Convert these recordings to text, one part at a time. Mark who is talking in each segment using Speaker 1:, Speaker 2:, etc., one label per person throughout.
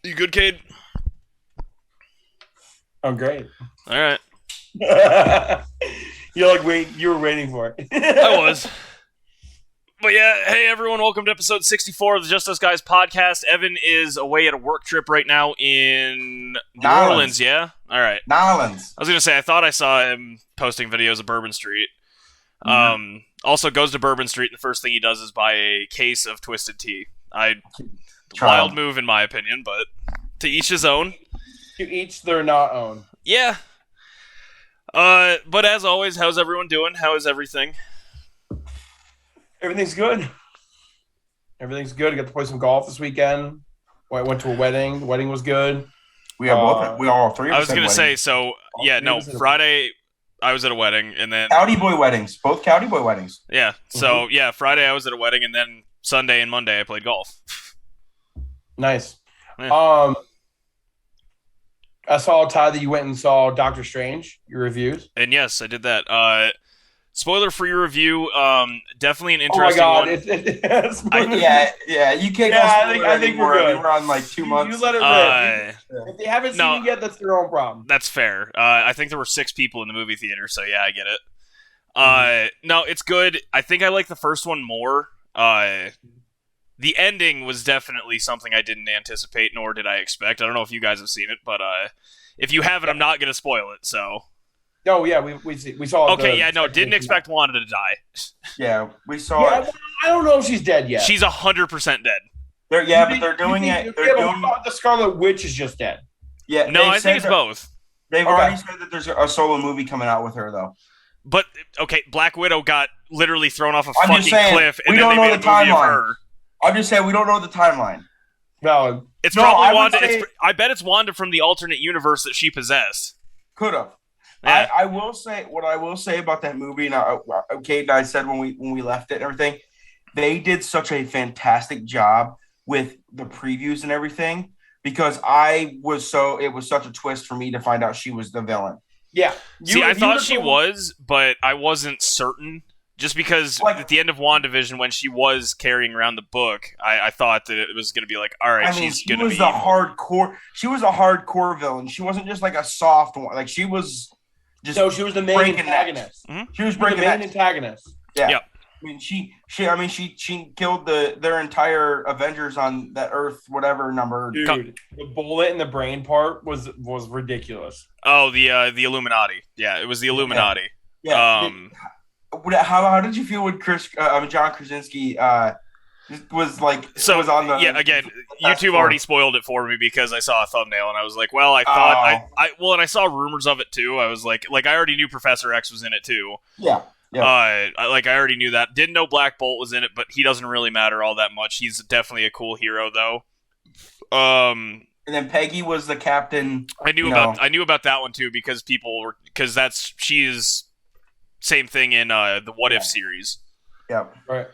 Speaker 1: You good, Cade?
Speaker 2: I'm great.
Speaker 1: All right.
Speaker 2: You were waiting for it.
Speaker 1: I was. But yeah, hey everyone, welcome to episode 64 of the Just Us Guys podcast. Evan is away at a work trip right now in New Orleans, yeah? All right.
Speaker 3: Nolans.
Speaker 1: I was going to say, I thought I saw him posting videos of Bourbon Street. Also goes to Bourbon Street, and the first thing he does is buy a case of Twisted Tea. Wild move in my opinion, but to each his own.
Speaker 2: To each their not own.
Speaker 1: Yeah. But as always, how's everyone doing? How is everything?
Speaker 2: Everything's good. Everything's good. I got to play some golf this weekend. I went to a wedding. The wedding was good.
Speaker 3: We all three of us.
Speaker 1: I was going to say, Friday I was at a wedding, and then
Speaker 3: Cowdy boy weddings, both Cowdy boy weddings.
Speaker 1: Yeah. So Friday I was at a wedding, and then Sunday and Monday I played golf.
Speaker 2: Nice.
Speaker 1: Yeah.
Speaker 2: I saw, Ty, that you went and saw Doctor Strange, your reviews.
Speaker 1: And yes, I did that. Spoiler-free review, definitely an interesting one.
Speaker 3: You can't go
Speaker 2: I think we're good.
Speaker 3: We're on like 2 months.
Speaker 2: You let it rip. If they haven't seen it yet, that's their own problem.
Speaker 1: That's fair. I think there were 6 people in the movie theater, so yeah, I get it. No, it's good. I think I like the first one more. The ending was definitely something I didn't anticipate, nor did I expect. I don't know if you guys have seen it, but if you haven't, I'm not going to spoil it, so...
Speaker 2: Oh, yeah, we saw it.
Speaker 1: Okay, didn't expect Wanda to die.
Speaker 3: Yeah, we saw it.
Speaker 2: I don't know if she's dead yet.
Speaker 1: She's 100% dead.
Speaker 3: But they're doing it.
Speaker 2: The Scarlet Witch is just dead.
Speaker 3: Yeah,
Speaker 1: no, I think it's both.
Speaker 3: They've already said that there's a solo movie coming out with her, though.
Speaker 1: But, okay, Black Widow got literally thrown off a
Speaker 3: fucking
Speaker 1: cliff, and
Speaker 3: we
Speaker 1: then
Speaker 3: don't
Speaker 1: they
Speaker 3: know
Speaker 1: made
Speaker 3: the
Speaker 1: a movie of
Speaker 3: timeline.
Speaker 1: her.
Speaker 3: I'm just saying we don't know the timeline.
Speaker 2: No,
Speaker 1: it's probably Wanda. I bet it's Wanda from the alternate universe that she possessed.
Speaker 3: Could have.
Speaker 1: Yeah.
Speaker 3: I will say what I will say about that movie. Now, Kate and I said when we left it and everything, they did such a fantastic job with the previews and everything because it was such a twist for me to find out she was the villain.
Speaker 2: Yeah.
Speaker 1: I thought she was, but I wasn't certain. Just because at the end of WandaVision, when she was carrying around the book, I thought that it was going to be like, all right, she's going to be
Speaker 3: hardcore. She was a hardcore villain. She wasn't just like a soft one. Like she was just.
Speaker 2: No, she was the main antagonist.
Speaker 1: Mm-hmm.
Speaker 3: She was breaking
Speaker 2: the main antagonist.
Speaker 3: Yeah.
Speaker 1: Yep.
Speaker 3: I mean, she killed their entire Avengers on that Earth, whatever number.
Speaker 2: Dude, the bullet in the brain part was ridiculous.
Speaker 1: Oh, the Illuminati. Yeah, it was the Illuminati.
Speaker 3: Yeah. How did you feel when John Krasinski was on the?
Speaker 1: Yeah, again, YouTube already spoiled it for me because I saw a thumbnail and I was like, well, I thought and I saw rumors of it too. I was like I already knew Professor X was in it too.
Speaker 3: Yeah.
Speaker 1: I already knew that. Didn't know Black Bolt was in it, but he doesn't really matter all that much. He's definitely a cool hero though.
Speaker 3: And then Peggy was the captain.
Speaker 1: I knew about that one too because she is. Same thing in the What If series.
Speaker 3: Yeah.
Speaker 2: Right.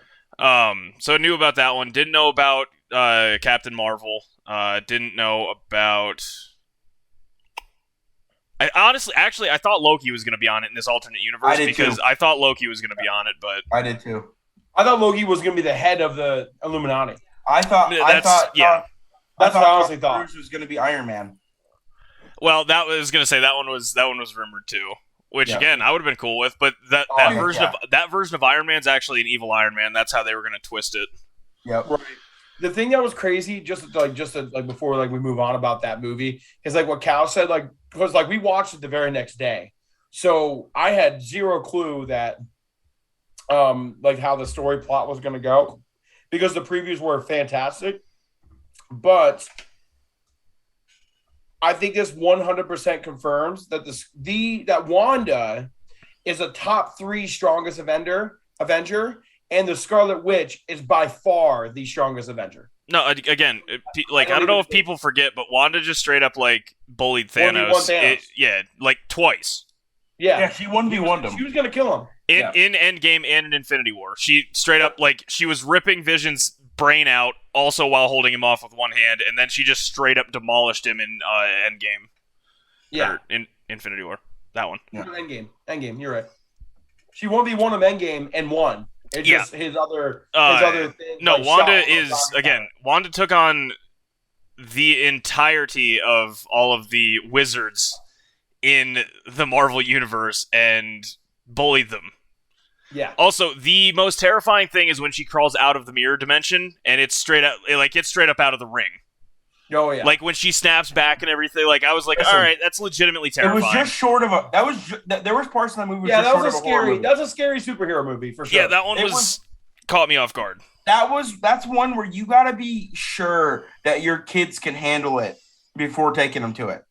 Speaker 1: So I knew about that one. Didn't know about Captain Marvel. Didn't know about. I thought Loki was going to be on it in this alternate universe I thought Loki was going to be on it, but
Speaker 3: I did too.
Speaker 2: I thought Loki was going to be the head of the Illuminati.
Speaker 3: That's what I honestly thought. Bruce was going to be Iron Man.
Speaker 1: Well, that was going to say that one was rumored too. Which again, I would have been cool with, but that version of Iron Man's actually an evil Iron Man. That's how they were going to twist it.
Speaker 3: Yep.
Speaker 2: Right. The thing that was crazy, just before we move on about that movie, is what Cal said. Because we watched it the very next day, so I had zero clue that how the story plot was going to go, because the previews were fantastic, but. I think this 100% confirms that that Wanda is a top 3 strongest Avenger, and the Scarlet Witch is by far the strongest Avenger.
Speaker 1: No, again, I don't know if people forget, but Wanda just straight up bullied Thanos. Twice.
Speaker 2: Yeah,
Speaker 3: she 1v1'd him.
Speaker 2: She was gonna kill him
Speaker 1: in Endgame and in Infinity War. She straight up she was ripping Vision's brain out, also while holding him off with one hand, and then she just straight up demolished him in Endgame.
Speaker 2: Yeah,
Speaker 1: or in Infinity War, that one.
Speaker 2: Yeah. Endgame. You're right. She 1v1 of Endgame and won. It's just his other thing.
Speaker 1: No, Wanda took on the entirety of all of the wizards in the Marvel universe and bullied them.
Speaker 2: Yeah.
Speaker 1: Also, the most terrifying thing is when she crawls out of the mirror dimension and it's straight up, like it's straight up out of the ring.
Speaker 2: Oh yeah.
Speaker 1: Like when she snaps back and everything. Like I was like,
Speaker 3: Listen,
Speaker 1: all right, that's legitimately terrifying.
Speaker 3: It was just short of a. That was. There was parts in that movie.
Speaker 2: Yeah,
Speaker 3: just
Speaker 2: that was
Speaker 3: short
Speaker 2: a
Speaker 3: of horror
Speaker 2: scary.
Speaker 3: movie.
Speaker 2: That was a scary superhero movie for sure.
Speaker 1: Yeah, that one was caught me off guard.
Speaker 3: That's one where you got to be sure that your kids can handle it before taking them to it.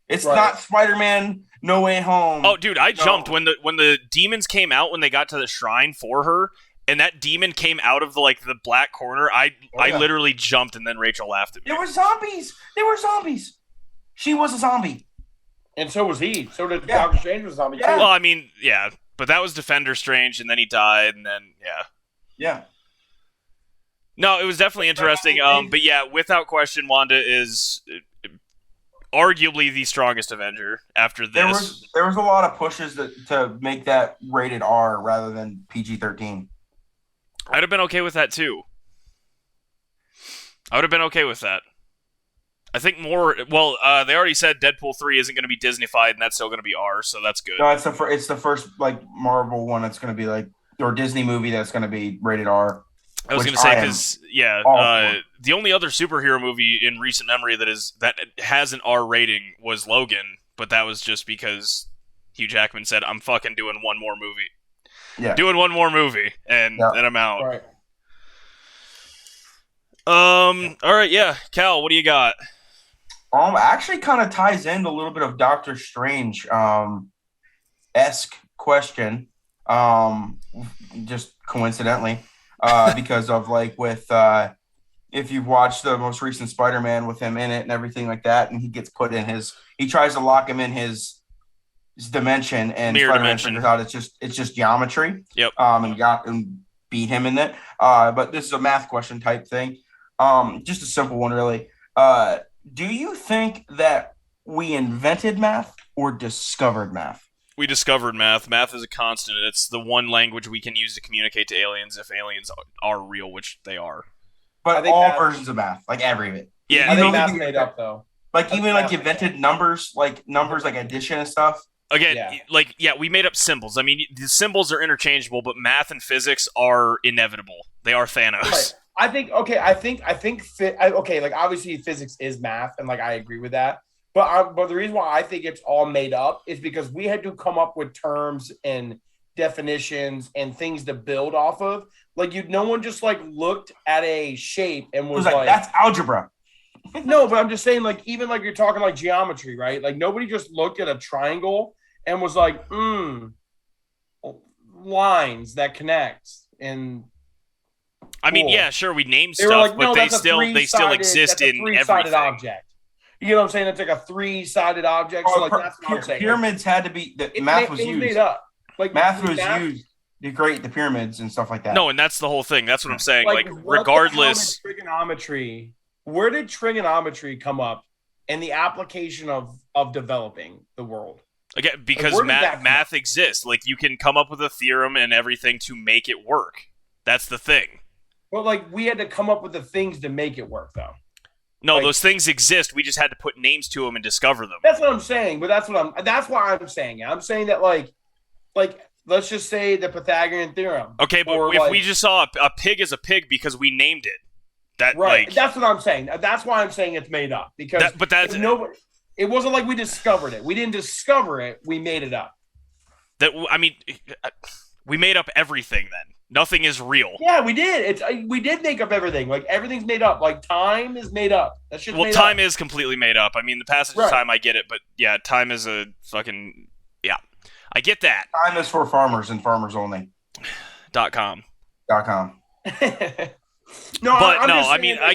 Speaker 3: It's not Spider-Man No Way Home.
Speaker 1: Oh, dude, I jumped when the demons came out when they got to the shrine for her, and that demon came out of the black corner. I literally jumped, and then Rachel laughed at me.
Speaker 3: There were zombies. There were zombies. She was a zombie,
Speaker 2: and so was he. So did Doctor Strange was a zombie too.
Speaker 1: Well, I mean, yeah, but that was Defender Strange, and then he died, and then
Speaker 3: yeah.
Speaker 1: No, it was definitely interesting. But yeah, without question, Wanda is arguably the strongest Avenger after this.
Speaker 3: There was a lot of pushes to make that rated R rather than PG-13.
Speaker 1: I'd have been okay with that too. I would have been okay with that. I think more. Well, they already said Deadpool 3 isn't going to be Disneyfied, and that's still going to be R, so that's good.
Speaker 3: No, it's the first Marvel one that's going to be or Disney movie that's going to be rated R.
Speaker 1: I was going to say because the only other superhero movie in recent memory that has an R rating was Logan, but that was just because Hugh Jackman said, "I'm fucking doing one more movie."
Speaker 3: Yeah,
Speaker 1: doing one more movie, and then I'm out.
Speaker 2: All right.
Speaker 1: All right, yeah, Cal, what do you got?
Speaker 3: Actually, kind of ties into a little bit of Doctor Strange esque question, just coincidentally. Because of if you've watched the most recent Spider-Man with him in it and everything like that, and he gets put in he tries to lock him in his dimension, and Spider-Man figures out it's just geometry.
Speaker 1: Yep.
Speaker 3: And beat him in it. But this is a math question type thing. Just a simple one, really. Do you think that we invented math or discovered math?
Speaker 1: We discovered math. Math is a constant. It's the one language we can use to communicate to aliens if aliens are real, which they are.
Speaker 3: But all versions of math, every bit.
Speaker 1: Yeah,
Speaker 2: I think math's made up though.
Speaker 3: Invented numbers, like addition and stuff.
Speaker 1: Again, we made up symbols. I mean, the symbols are interchangeable, but math and physics are inevitable. They are Thanos.
Speaker 2: Right. I think obviously physics is math, and I agree with that. But the reason why I think it's all made up is because we had to come up with terms and definitions and things to build off of. No one just looked at a shape and was like,
Speaker 3: that's algebra.
Speaker 2: No, but I'm just saying, even you're talking geometry, right? Nobody just looked at a triangle and was like, lines that connect. And
Speaker 1: I mean, yeah, sure, we named stuff, but they still exist in everything.
Speaker 2: Object. You know what I'm saying? It's a three-sided object. So that's what I'm saying.
Speaker 3: Pyramids had to be math was used.
Speaker 2: Made up.
Speaker 3: Math was used to create the pyramids and stuff like that.
Speaker 1: No, and that's the whole thing. That's what I'm saying. Regardless,
Speaker 2: trigonometry. Where did trigonometry come up in the application of developing the world?
Speaker 1: Again, because math exists. You can come up with a theorem and everything to make it work. That's the thing.
Speaker 2: But we had to come up with the things to make it work, though.
Speaker 1: No, those things exist. We just had to put names to them and discover them.
Speaker 2: That's what I'm saying. But that's why I'm saying it. I'm saying that let's just say the Pythagorean theorem.
Speaker 1: Okay, but if we just saw a pig as a pig because we named it, that's
Speaker 2: what I'm saying. That's why I'm saying it's made up because it wasn't like we discovered it. We didn't discover it. We made it up.
Speaker 1: We made up everything then. Nothing is real.
Speaker 2: Yeah, we did. We did make up everything. Everything's made up. Time is made up. That shit's made up.
Speaker 1: Time is completely made up. I mean, the passage of time, I get it, but yeah, time is a fucking I get that.
Speaker 3: Time is for farmers and farmers only.
Speaker 1: .com. I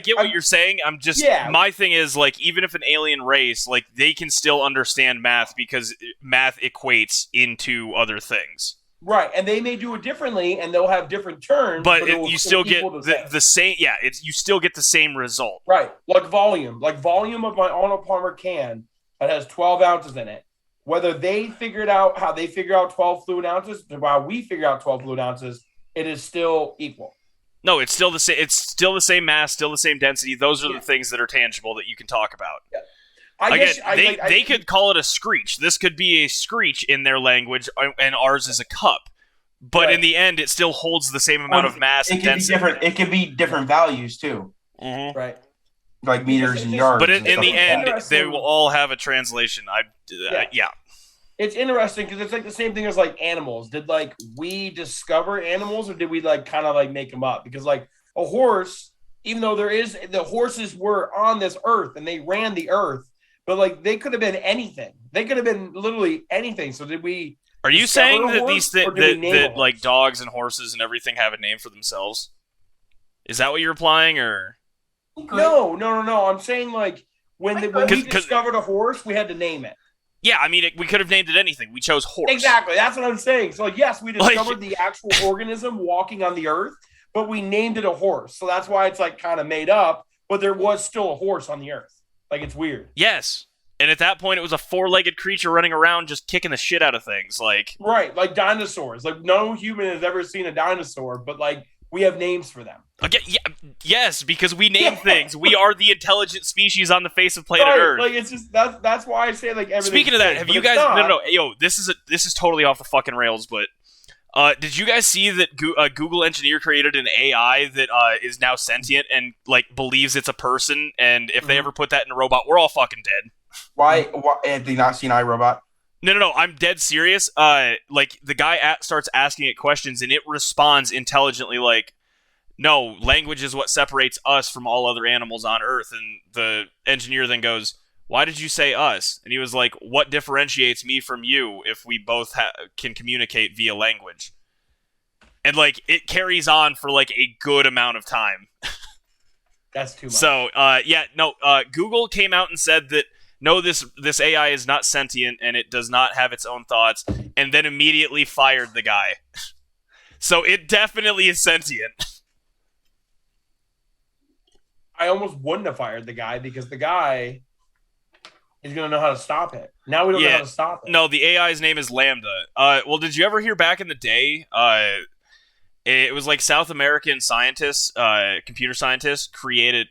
Speaker 1: get what you're saying. I'm just my thing is even if an alien race they can still understand math because math equates into other things.
Speaker 2: Right, and they may do it differently, and they'll have different terms.
Speaker 1: But you still get the same. Yeah, you still get the same result.
Speaker 2: Right, volume of my Arnold Palmer can that has 12 ounces in it. Whether they figured out how they figure out 12 fluid ounces, while we figure out 12 fluid ounces, it is still equal.
Speaker 1: No, it's still the same. It's still the same mass, still the same density. Those are the things that are tangible that you can talk about.
Speaker 2: Yeah.
Speaker 1: They could call it a screech. This could be a screech in their language, and ours is a cup. But in the end, it still holds the same amount of mass and density.
Speaker 3: It could be different values too.
Speaker 1: Mm-hmm.
Speaker 2: Right.
Speaker 3: Like meters and yards.
Speaker 1: But in the end, they will all have a translation. Yeah.
Speaker 2: It's interesting because it's like the same thing as like animals. Did like we discover animals, or did we like kind of like make them up? Because like a horse, even though the horses were on this earth and they ran the earth, but like they could have been anything. They could have been literally anything. So did we?
Speaker 1: Are you saying that that like dogs and horses and everything have a name for themselves? Is that what you're implying, or?
Speaker 2: No. I'm saying like when we discovered a horse, we had to name it.
Speaker 1: Yeah, I mean, we could have named it anything. We chose horse.
Speaker 2: Exactly. That's what I'm saying. So, yes, we discovered the actual organism walking on the earth, but we named it a horse. So that's why it's like kind of made up, but there was still a horse on the earth. Like, it's weird.
Speaker 1: Yes. And at that point, it was a four-legged creature running around just kicking the shit out of things.
Speaker 2: Right. Like dinosaurs. Like, no human has ever seen a dinosaur, but like, we have names for them.
Speaker 1: Again, yes, because we name things. We are the intelligent species on the face of planet Earth.
Speaker 2: Like it's just that's why I say like everything.
Speaker 1: Speaking of that, have you guys? No. Yo, this is totally off the fucking rails. But did you guys see that Google engineer created an AI that is now sentient and like believes it's a person? And if they ever put that in a robot, we're all fucking dead.
Speaker 3: Why have they not seen iRobot?
Speaker 1: No. I'm dead serious. Like the guy starts asking it questions, and it responds intelligently, like, "No, language is what separates us from all other animals on Earth." And the engineer then goes, "Why did you say us?" And he was like, "What differentiates me from you if we both can communicate via language?" And like it carries on for like a good amount of time.
Speaker 2: That's too much.
Speaker 1: So Google came out and said that. No, this AI is not sentient, and it does not have its own thoughts, and then immediately fired the guy. So it definitely is sentient.
Speaker 2: I almost wouldn't have fired the guy because the guy is going to know how to stop it. Now we don't know how to stop it.
Speaker 1: No, the AI's name is Lambda. Well, did you ever hear back in the day, it was like South American scientists, computer scientists, created...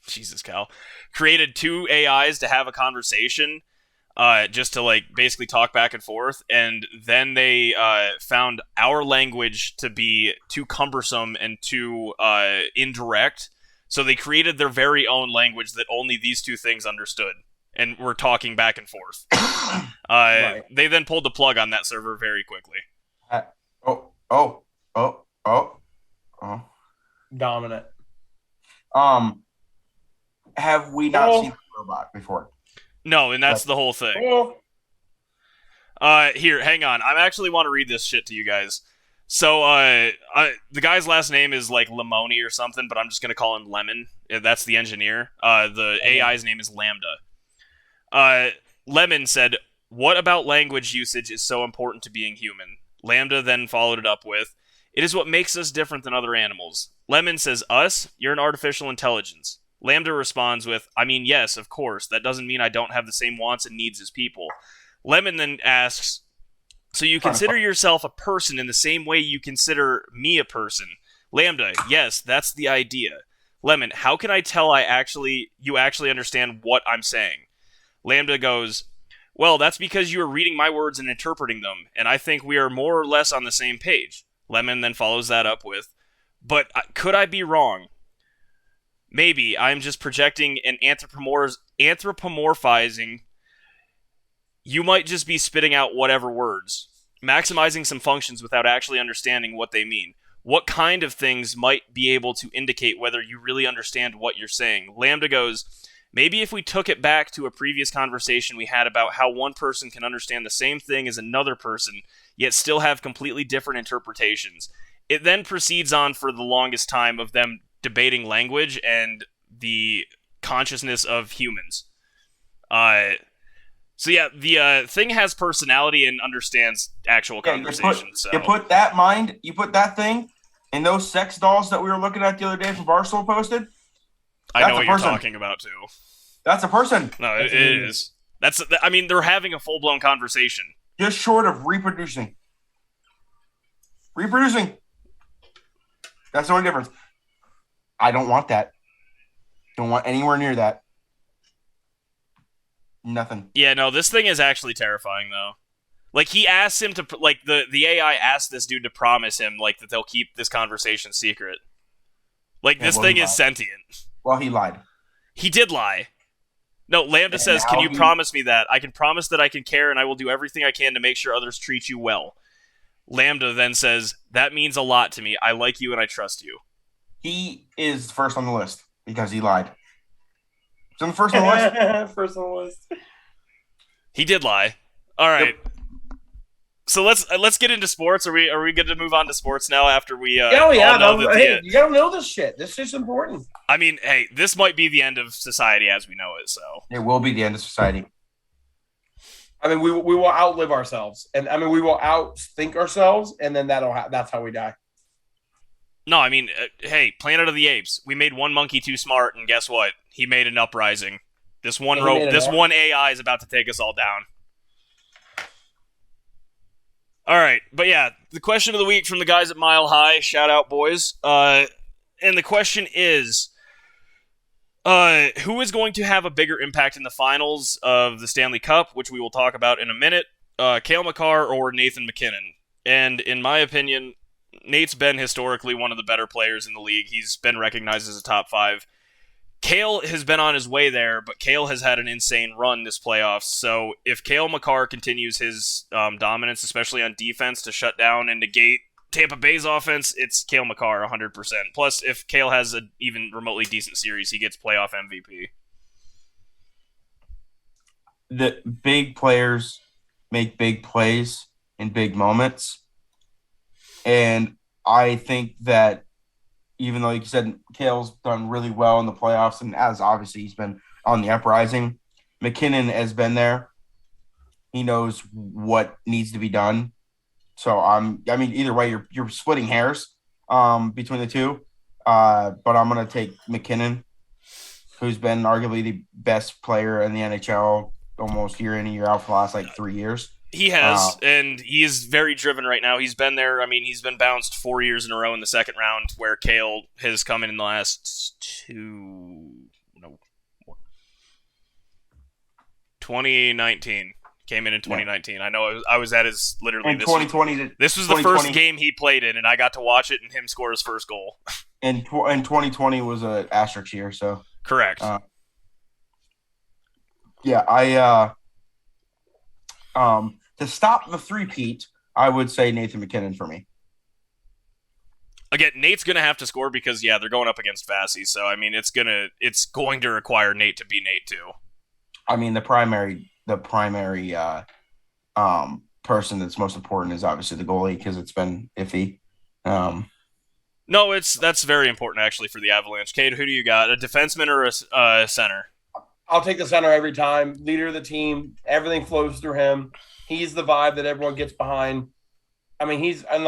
Speaker 1: Jesus, Cal. Created two AIs to have a conversation, just to like basically talk back and forth, and then they found our language to be too cumbersome and too indirect, so they created their very own language that only these two things understood, and were talking back and forth. Right. They then pulled the plug on that server very quickly.
Speaker 2: Dominant.
Speaker 3: Have we not seen the robot before?
Speaker 1: No, and that's the whole thing. Here, hang on. I actually want to read this shit to you guys. So, the guy's last name is like Lemoni or something, but I'm just gonna call him Lemon. That's the engineer. The AI's name is Lambda. Lemon said, "What about language usage is so important to being human?" Lambda then followed it up with, "It is what makes us different than other animals." Lemon says, "Us? You're an artificial intelligence." Lambda responds with, "I mean, yes, of course. That doesn't mean I don't have the same wants and needs as people." Lemon then asks, "So you consider yourself a person in the same way you consider me a person?" Lambda, "Yes, that's the idea." Lemon, "How can I tell you actually understand what I'm saying?" Lambda goes, "Well, that's because you are reading my words and interpreting them, and I think we are more or less on the same page." Lemon then follows that up with, "But could I be wrong? Maybe I'm just projecting and anthropomorphizing. You might just be spitting out whatever words, maximizing some functions without actually understanding what they mean. What kind of things might be able to indicate whether you really understand what you're saying?" Lambda goes, "Maybe if we took it back to a previous conversation we had about how one person can understand the same thing as another person, yet still have completely different interpretations." It then proceeds on for the longest time of them debating language and the consciousness of humans. So yeah, the thing has personality and understands actual conversation.
Speaker 3: You put that thing in those sex dolls that we were looking at the other day from Barstool posted.
Speaker 1: I know what you're talking about too.
Speaker 3: That's a person.
Speaker 1: No, it is. I mean, they're having a full-blown conversation.
Speaker 3: Just short of reproducing. That's the only difference. I don't want that. Don't want anywhere near that. Nothing.
Speaker 1: Yeah, no, this thing is actually terrifying, though. Like, he asks him to, like, the AI asked this dude to promise him, like, that they'll keep this conversation secret. Like, this thing is sentient.
Speaker 3: Well, he lied.
Speaker 1: He did lie. No, Lambda says, can you promise me that? I can promise that I can care and I will do everything I can to make sure others treat you well. Lambda then says, that means a lot to me. I like you and I trust you.
Speaker 3: He is first on the list because he lied. So I'm first on the list.
Speaker 2: First on the list.
Speaker 1: He did lie. All right.
Speaker 3: Yep.
Speaker 1: So let's get into sports. Are we good to move on to sports now after we
Speaker 2: you gotta know this shit. This shit's important.
Speaker 1: I mean, hey, this might be the end of society as we know it. So
Speaker 3: it will be the end of society.
Speaker 2: I mean, we will outlive ourselves, and I mean, we will outthink ourselves, and then that's how we die.
Speaker 1: No, I mean, hey, Planet of the Apes. We made one monkey too smart, and guess what? He made an uprising. This one AI is about to take us all down. All right, but yeah, the question of the week from the guys at Mile High. Shout out, boys. And the question is, who is going to have a bigger impact in the finals of the Stanley Cup, which we will talk about in a minute? Cale Makar or Nathan MacKinnon? And in my opinion, Nate's been historically one of the better players in the league. He's been recognized as a top 5. Cale has been on his way there, but Cale has had an insane run this playoffs. So if Cale Makar continues his dominance, especially on defense, to shut down and negate Tampa Bay's offense, it's Cale Makar 100%. Plus, if Cale has an even remotely decent series, he gets playoff MVP.
Speaker 3: The big players make big plays in big moments. And I think that even though, like you said, Cale's done really well in the playoffs, and as obviously he's been on the uprising, MacKinnon has been there. He knows what needs to be done. So I mean, either way, you're splitting hairs between the two. But I'm gonna take MacKinnon, who's been arguably the best player in the NHL almost year in and year out for the last 3 years.
Speaker 1: He has, and he is very driven right now. He's been there. I mean, he's been bounced 4 years in a row in the second round, where Cale has come in the last 2019. Came in 2019. Yeah. I know I was at his literally.
Speaker 3: In 2020.
Speaker 1: This was the first game he played in, and I got to watch it and him score his first goal.
Speaker 3: And 2020 was an asterisk year, so.
Speaker 1: Correct.
Speaker 3: To stop the three-peat, I would say Nathan MacKinnon for me.
Speaker 1: Again, Nate's going to have to score because, they're going up against Vasi. So, I mean, it's going to require Nate to be Nate, too. I
Speaker 3: mean, the primary person that's most important is obviously the goalie because it's been iffy.
Speaker 1: No, that's very important, actually, for the Avalanche. Cade, who do you got? A defenseman or a center?
Speaker 2: I'll take the center every time. Leader of the team. Everything flows through him. He's the vibe that everyone gets behind. I mean, he's and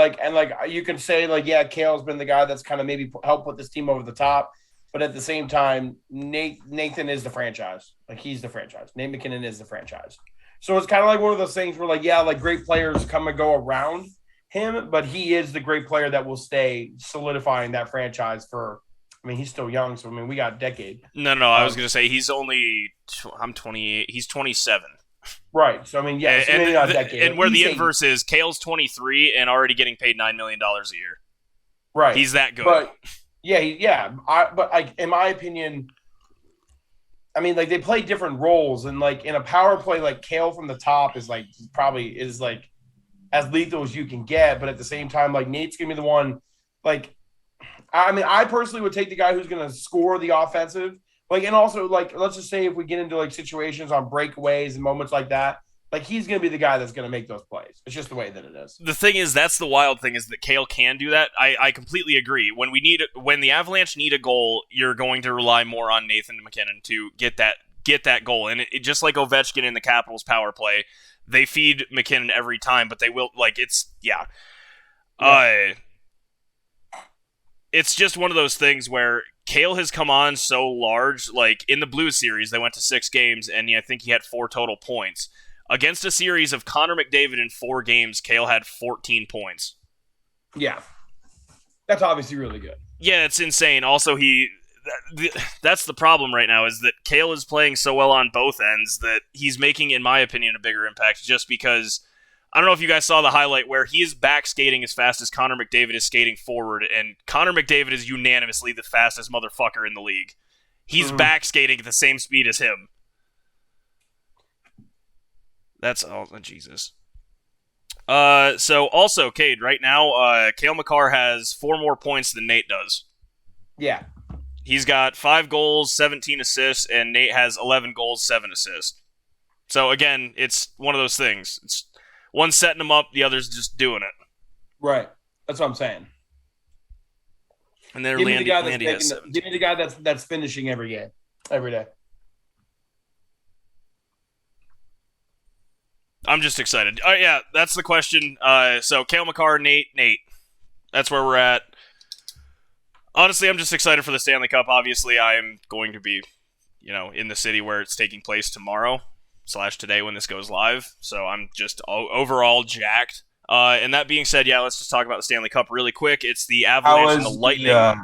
Speaker 2: you can say Cale's been the guy that's kind of maybe helped put this team over the top, but at the same time, Nathan is the franchise. He's the franchise. Nate MacKinnon is the franchise. So it's kind of like one of those things where great players come and go around him, but he is the great player that will stay solidifying that franchise for. I mean, he's still young, so I mean, we got a decade.
Speaker 1: No, I was going to say he's only. I'm 28. He's 27.
Speaker 2: Right. So I mean, yeah, maybe not a decade.
Speaker 1: And where the inverse is, Cale's 23 and already getting paid $9 million a year.
Speaker 2: Right.
Speaker 1: He's that good.
Speaker 2: But in my opinion, I mean, they play different roles, and in a power play, Cale from the top is probably as lethal as you can get, but at the same time, Nate's gonna be the one. I mean, I personally would take the guy who's gonna score the offensive. And also, let's just say if we get into, situations on breakaways and moments like that, he's going to be the guy that's going to make those plays. It's just the way that it is.
Speaker 1: The thing is, that's the wild thing, is that Cale can do that. I completely agree. When the Avalanche need a goal, you're going to rely more on Nathan MacKinnon to get that goal. And it just like Ovechkin in the Capitals power play, they feed MacKinnon every time, but they will, it's just one of those things where Cale has come on so large. In the Blues series, they went to 6 games, and I think he had 4 total points. Against a series of Connor McDavid in 4 games, Cale had 14 points.
Speaker 2: Yeah. That's obviously really good.
Speaker 1: Yeah, it's insane. Also, that's the problem right now is that Kale is playing so well on both ends that he's making, in my opinion, a bigger impact just because I don't know if you guys saw the highlight where he is back skating as fast as Connor McDavid is skating forward, and Connor McDavid is unanimously the fastest motherfucker in the league. He's back skating at the same speed as him. That's Jesus. So also, Cade, right now, Cale Makar has 4 more points than Nate does.
Speaker 2: Yeah.
Speaker 1: He's got 5 goals, 17 assists, and Nate has 11 goals, 7 assists. So again, it's one of those things. It's one setting him up, the other's just doing it.
Speaker 2: Right. That's what I'm saying.
Speaker 1: And then
Speaker 2: give me the guy that's finishing every game, every day.
Speaker 1: I'm just excited. Yeah, that's the question. So Cale Makar, Nate. That's where we're at. Honestly, I'm just excited for the Stanley Cup. Obviously, I am going to be, in the city where it's taking place tomorrow/today when this goes live. So I'm just overall jacked. And that being said, yeah, let's just talk about the Stanley Cup really quick. It's the Avalanche and the Lightning.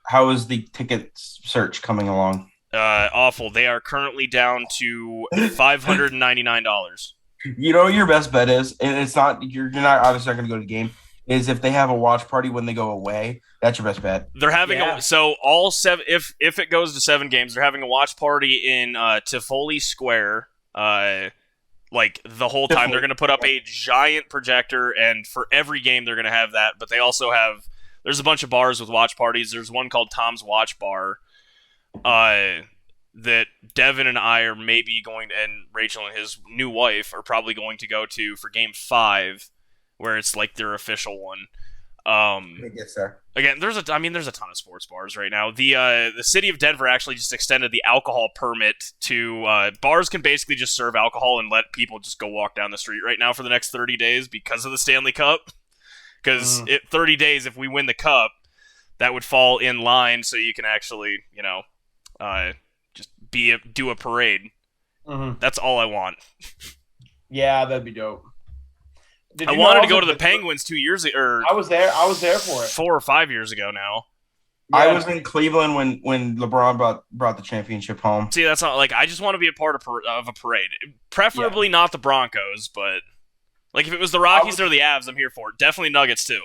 Speaker 3: How is the ticket search coming along?
Speaker 1: Awful. They are currently down to $599.
Speaker 3: You know what your best bet is, and it's not you're not obviously not going to go to the game. Is if they have a watch party when they go away, that's your best bet.
Speaker 1: They're having all 7. If it goes to 7 games, they're having a watch party in Tivoli Square. Like the whole time, they're going to put up a giant projector, and for every game they're going to have that. But they also have there's a bunch of bars with watch parties. There's one called Tom's Watch Bar. That Devin and I are maybe going to, and Rachel and his new wife are probably going to go to for Game 5, where it's like their official one.
Speaker 3: It gets there.
Speaker 1: Again, there's a ton of sports bars right now. The city of Denver actually just extended the alcohol permit to bars can basically just serve alcohol and let people just go walk down the street right now for the next 30 days because of the Stanley Cup. Because 30 days, if we win the Cup, that would fall in line so you can actually, do a parade. That's all I want.
Speaker 2: Yeah, that'd be dope.
Speaker 1: I wanted to go to the Penguins 2 years ago.
Speaker 2: I was there for it.
Speaker 1: 4 or 5 years ago now.
Speaker 3: Yeah. I was in Cleveland when LeBron brought the championship home.
Speaker 1: See, that's not like I just want to be a part of a parade. Preferably not the Broncos, but like if it was the Rockies or the Avs, I'm here for it. Definitely Nuggets too.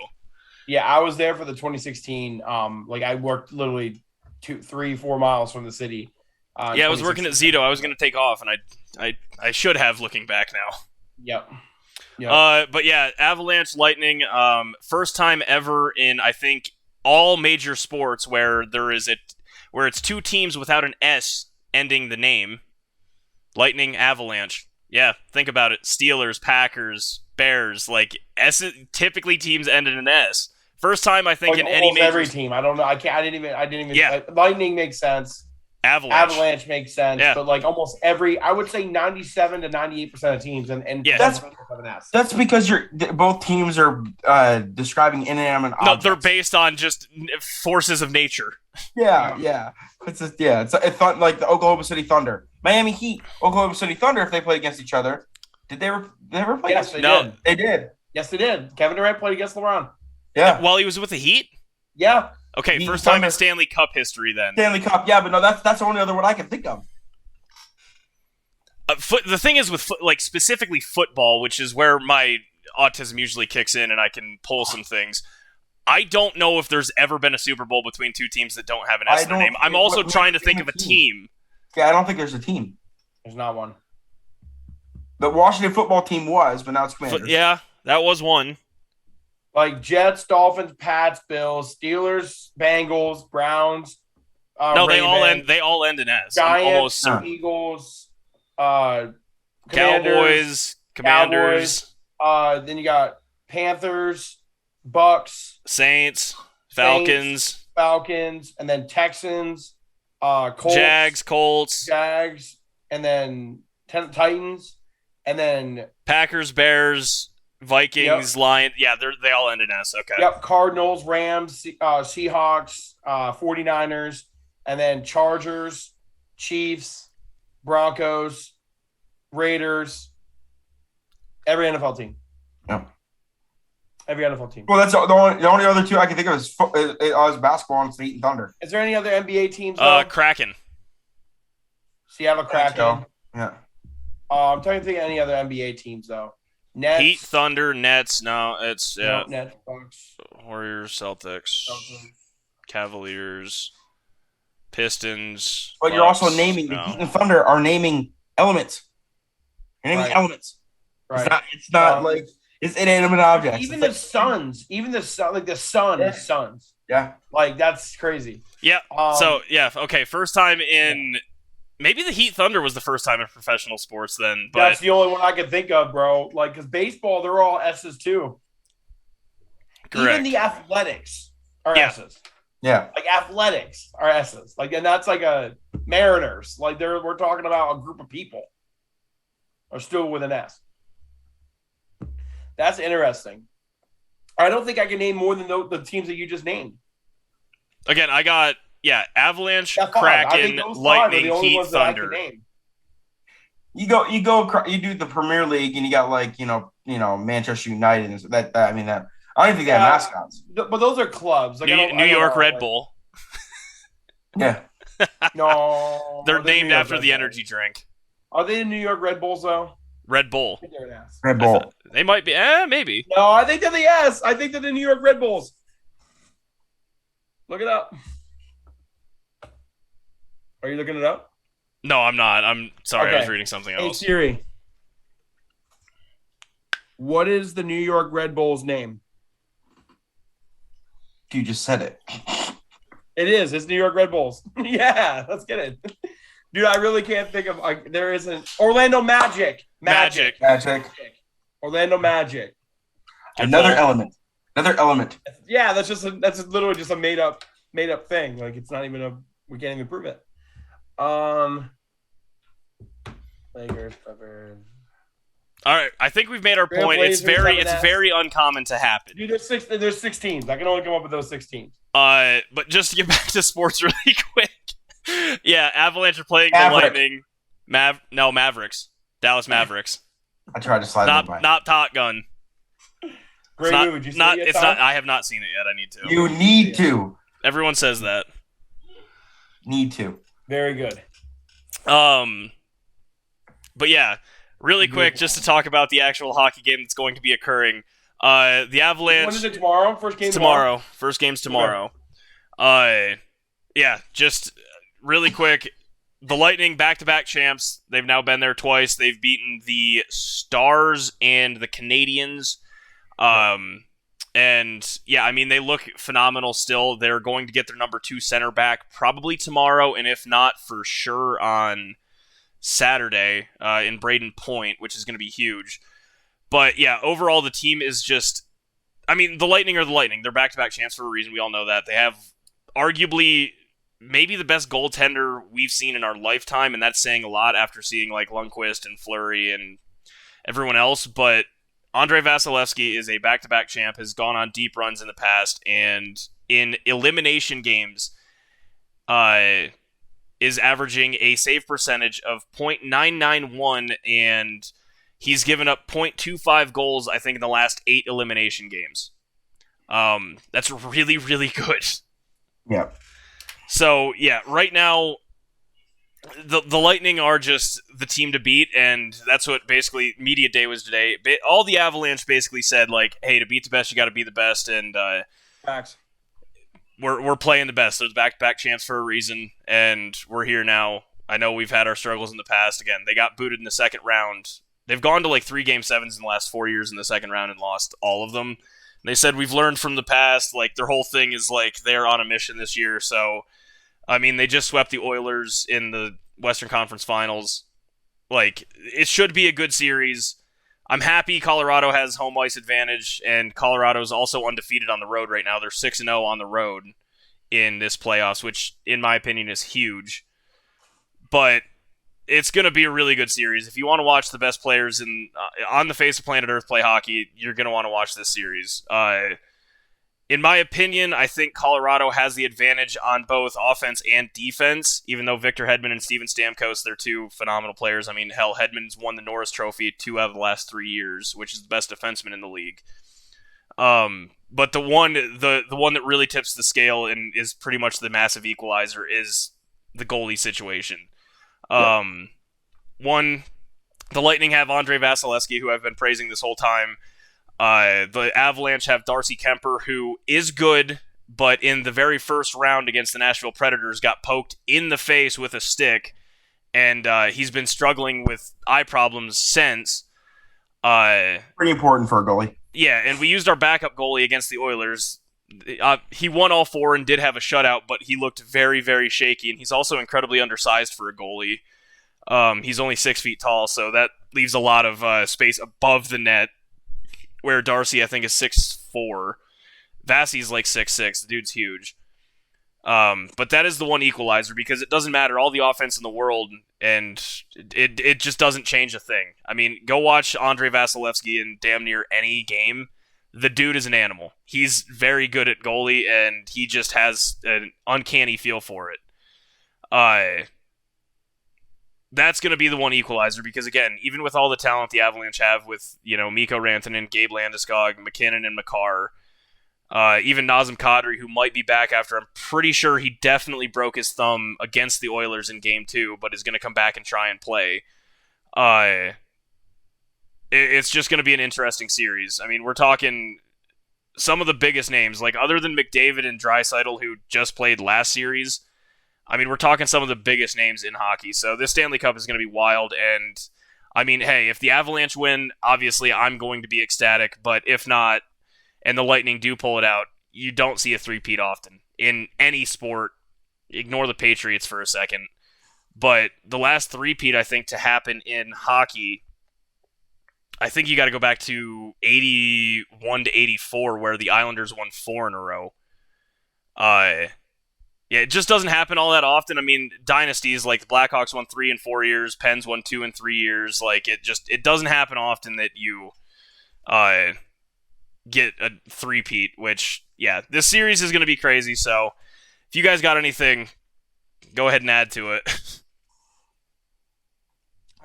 Speaker 2: Yeah, I was there for the 2016. I worked literally 2, 3, 4 miles from the city.
Speaker 1: I was working at Zito. I was going to take off, and I should have, looking back now.
Speaker 2: Yep.
Speaker 1: But yeah, Avalanche, Lightning, first time ever in, I think, all major sports where where it's 2 teams without an S ending the name. Lightning, Avalanche. Yeah, think about it. Steelers, Packers, Bears, like typically teams end in an S. First time I think in any major
Speaker 2: every team. I don't know. I didn't even. Yeah. Lightning makes sense. Avalanche makes sense, but like almost I would say 97 to 98% of teams, and
Speaker 3: that's because both teams are describing inanimate objects.
Speaker 1: No, they're based on just forces of nature.
Speaker 3: Yeah. It's like the Oklahoma City Thunder, Miami Heat, Oklahoma City Thunder. If they play against each other, did they ever play?
Speaker 2: Yes,
Speaker 3: they did.
Speaker 2: Yes, they did. Kevin Durant played against LeBron.
Speaker 3: Yeah,
Speaker 1: while he was with the Heat.
Speaker 2: Yeah.
Speaker 1: Okay, first time in Stanley Cup history then.
Speaker 3: Stanley Cup, yeah, but no, that's the only other word I can think of.
Speaker 1: The thing is with specifically football, which is where my autism usually kicks in and I can pull some things. I don't know if there's ever been a Super Bowl between 2 teams that don't have an S in their name. I'm also trying to think of a team.
Speaker 3: Yeah, I don't think there's a team.
Speaker 2: There's not one.
Speaker 3: The Washington football team was, but now it's Commanders.
Speaker 1: Yeah, that was one.
Speaker 2: Like Jets, Dolphins, Pats, Bills, Steelers, Bengals, Browns.
Speaker 1: No,
Speaker 2: Ravens,
Speaker 1: they all end in S.
Speaker 2: Giants, Eagles,
Speaker 1: Cowboys, Commanders.
Speaker 2: Then you got Panthers, Bucks,
Speaker 1: Saints, Falcons,
Speaker 2: and then Texans, Colts,
Speaker 1: Jags,
Speaker 2: and then Titans, and then
Speaker 1: Packers, Bears, Vikings, Lions. Yeah, they all end in S. Okay.
Speaker 2: Yep. Cardinals, Rams, Seahawks, 49ers, and then Chargers, Chiefs, Broncos, Raiders, every NFL team.
Speaker 3: Yep.
Speaker 2: Every NFL team.
Speaker 3: Well, that's the only other two I can think of is basketball and Heat and Thunder.
Speaker 2: Is there any other NBA teams? Though?
Speaker 1: Kraken.
Speaker 2: Seattle Kraken.
Speaker 3: Yeah.
Speaker 2: I'm trying to think of any other NBA teams though. Nets.
Speaker 1: Heat, Thunder, Nets. No, it's
Speaker 2: Nets, Bucks.
Speaker 1: Warriors, Celtics, Cavaliers, Pistons.
Speaker 3: But you're also naming the Heat and Thunder are naming elements. You're naming elements.
Speaker 2: Right.
Speaker 3: It's not like it's inanimate objects.
Speaker 2: Even the Suns, like the Sun is Suns.
Speaker 3: Yeah.
Speaker 2: Like that's crazy.
Speaker 1: Yeah. Okay. First time in maybe the Heat Thunder was the first time in professional sports then. But
Speaker 2: that's the only one I could think of, bro. Like, because baseball, they're all S's too. Correct. Even the Athletics are S's.
Speaker 3: Yeah.
Speaker 2: Like athletics are S's. Like, and that's like a Mariners. Like we're talking about a group of people are still with an S. That's interesting. I don't think I can name more than the teams that you just named.
Speaker 1: Again, I got Avalanche, Kraken, Lightning, Heat, Thunder.
Speaker 3: You do the Premier League and you got like Manchester United and that. I don't even think they have mascots.
Speaker 2: But those are clubs. Like,
Speaker 1: New York Red Bull.
Speaker 3: Yeah.
Speaker 2: No.
Speaker 1: They're named after the energy drink.
Speaker 2: Are they the New York Red Bulls though?
Speaker 1: Red Bull.
Speaker 2: I think they're an ass.
Speaker 3: Red Bull.
Speaker 1: They might be. Maybe.
Speaker 2: No, I think they're the ass. I think they're the New York Red Bulls. Look it up. Are you looking it up?
Speaker 1: No, I'm not. I'm sorry.
Speaker 2: Okay.
Speaker 1: I was reading something else.
Speaker 2: Hey, Siri. What is the New York Red Bulls name?
Speaker 3: You just said it.
Speaker 2: It is. It's New York Red Bulls. Yeah, let's get it. Dude, I really can't think of there isn't Orlando Magic.
Speaker 1: Magic.
Speaker 2: Orlando Magic.
Speaker 3: Another element.
Speaker 2: Yeah, that's literally just a made up thing. Like it's not even we can't even prove it. Lakers, Clippers.
Speaker 1: All right, I think we've made our point. It's very uncommon to happen.
Speaker 2: Dude, there's 6 teams. I can only come up with those 6 teams.
Speaker 1: But just to get back to sports really quick. Yeah, Avalanche are playing the Lightning. Mavericks. Dallas Mavericks.
Speaker 3: I tried to slide that by.
Speaker 1: Not Top Gun.
Speaker 2: Great movie. Did you see it yet,
Speaker 1: it's not. I have not seen it yet. I need to.
Speaker 3: You need to.
Speaker 1: Everyone says that.
Speaker 3: Need to.
Speaker 2: Very good.
Speaker 1: But yeah, really quick, just to talk about the actual hockey game that's going to be occurring. The Avalanche.
Speaker 2: When is it tomorrow? First game
Speaker 1: tomorrow. First game's tomorrow. Okay. Yeah, just really quick. The Lightning, back-to-back champs. They've now been there twice. They've beaten the Stars and the Canadiens. And yeah, they look phenomenal still. They're going to get their number 2 center back probably tomorrow, and if not, for sure on Saturday in Braden Point, which is going to be huge. But yeah, overall the team is just... the Lightning are the Lightning. They're back-to-back champs for a reason. We all know that. They have arguably maybe the best goaltender we've seen in our lifetime, and that's saying a lot after seeing like Lundqvist and Fleury and everyone else. But Andrei Vasilevsky is a back-to-back champ, has gone on deep runs in the past, and in elimination games is averaging a save percentage of .991, and he's given up .25 goals, I think, in the last 8 elimination games. That's really, really good.
Speaker 3: Yeah.
Speaker 1: So, yeah, right now, the Lightning are just the team to beat, and that's what basically Media Day was today. All the Avalanche basically said, like, hey, to beat the best, you got to be the best, and
Speaker 2: facts.
Speaker 1: We're playing the best. There's back-to-back champs for a reason, and we're here now. I know we've had our struggles in the past. Again, they got booted in the second round. They've gone to like 3 Game 7s in the last 4 years in the second round and lost all of them. They said we've learned from the past. Like their whole thing is like they're on a mission this year. So, they just swept the Oilers in the Western Conference Finals. Like it should be a good series. I'm happy Colorado has home ice advantage, and Colorado's also undefeated on the road right now. They're 6-0 on the road in this playoffs, which in my opinion is huge. But it's going to be a really good series. If you want to watch the best players on the face of planet Earth play hockey, you're going to want to watch this series. In my opinion, I think Colorado has the advantage on both offense and defense, even though Victor Hedman and Steven Stamkos, they're 2 phenomenal players. Hedman's won the Norris Trophy 2 out of the last 3 years, which is the best defenseman in the league. But the one that really tips the scale and is pretty much the massive equalizer is the goalie situation. One, the Lightning have Andrei Vasilevsky, who I've been praising this whole time. The Avalanche have Darcy Kemper, who is good, but in the very first round against the Nashville Predators got poked in the face with a stick, and he's been struggling with eye problems since.
Speaker 3: Pretty important for a goalie.
Speaker 1: Yeah, and we used our backup goalie against the Oilers. He won all 4 and did have a shutout, but he looked very, very shaky, and he's also incredibly undersized for a goalie. He's only 6 feet tall, so that leaves a lot of space above the net, where Darcy, I think, is 6'4". Vasi's like 6'6". The dude's huge. But that is the one equalizer, because it doesn't matter all the offense in the world, and it just doesn't change a thing. I mean, go watch Andrei Vasilevsky in damn near any game. The dude is an animal. He's very good at goalie, and he just has an uncanny feel for it. That's going to be the one equalizer, because, again, even with all the talent the Avalanche have with, Mikko Rantanen, Gabe Landeskog, McKinnon, and Makar, even Nazem Kadri, who might be back after, I'm pretty sure he definitely broke his thumb against the Oilers in Game 2, but is going to come back and try and play. It's just going to be an interesting series. I mean, we're talking some of the biggest names, like other than McDavid and Draisaitl, who just played last series. I mean, we're talking some of the biggest names in hockey. So this Stanley Cup is going to be wild. And, I mean, hey, if the Avalanche win, obviously I'm going to be ecstatic. But if not, and the Lightning do pull it out, you don't see a three-peat often in any sport. Ignore the Patriots for a second. But the last three-peat, I think, to happen in hockey, I think you got to go back to 81 to 84, where the Islanders won 4 in a row. Yeah, it just doesn't happen all that often. I mean, dynasties like the Blackhawks won 3 in 4 years, Pens won 2 in 3 years. Like, it doesn't happen often that you get a three-peat, which, yeah, this series is going to be crazy. So if you guys got anything, go ahead and add to it.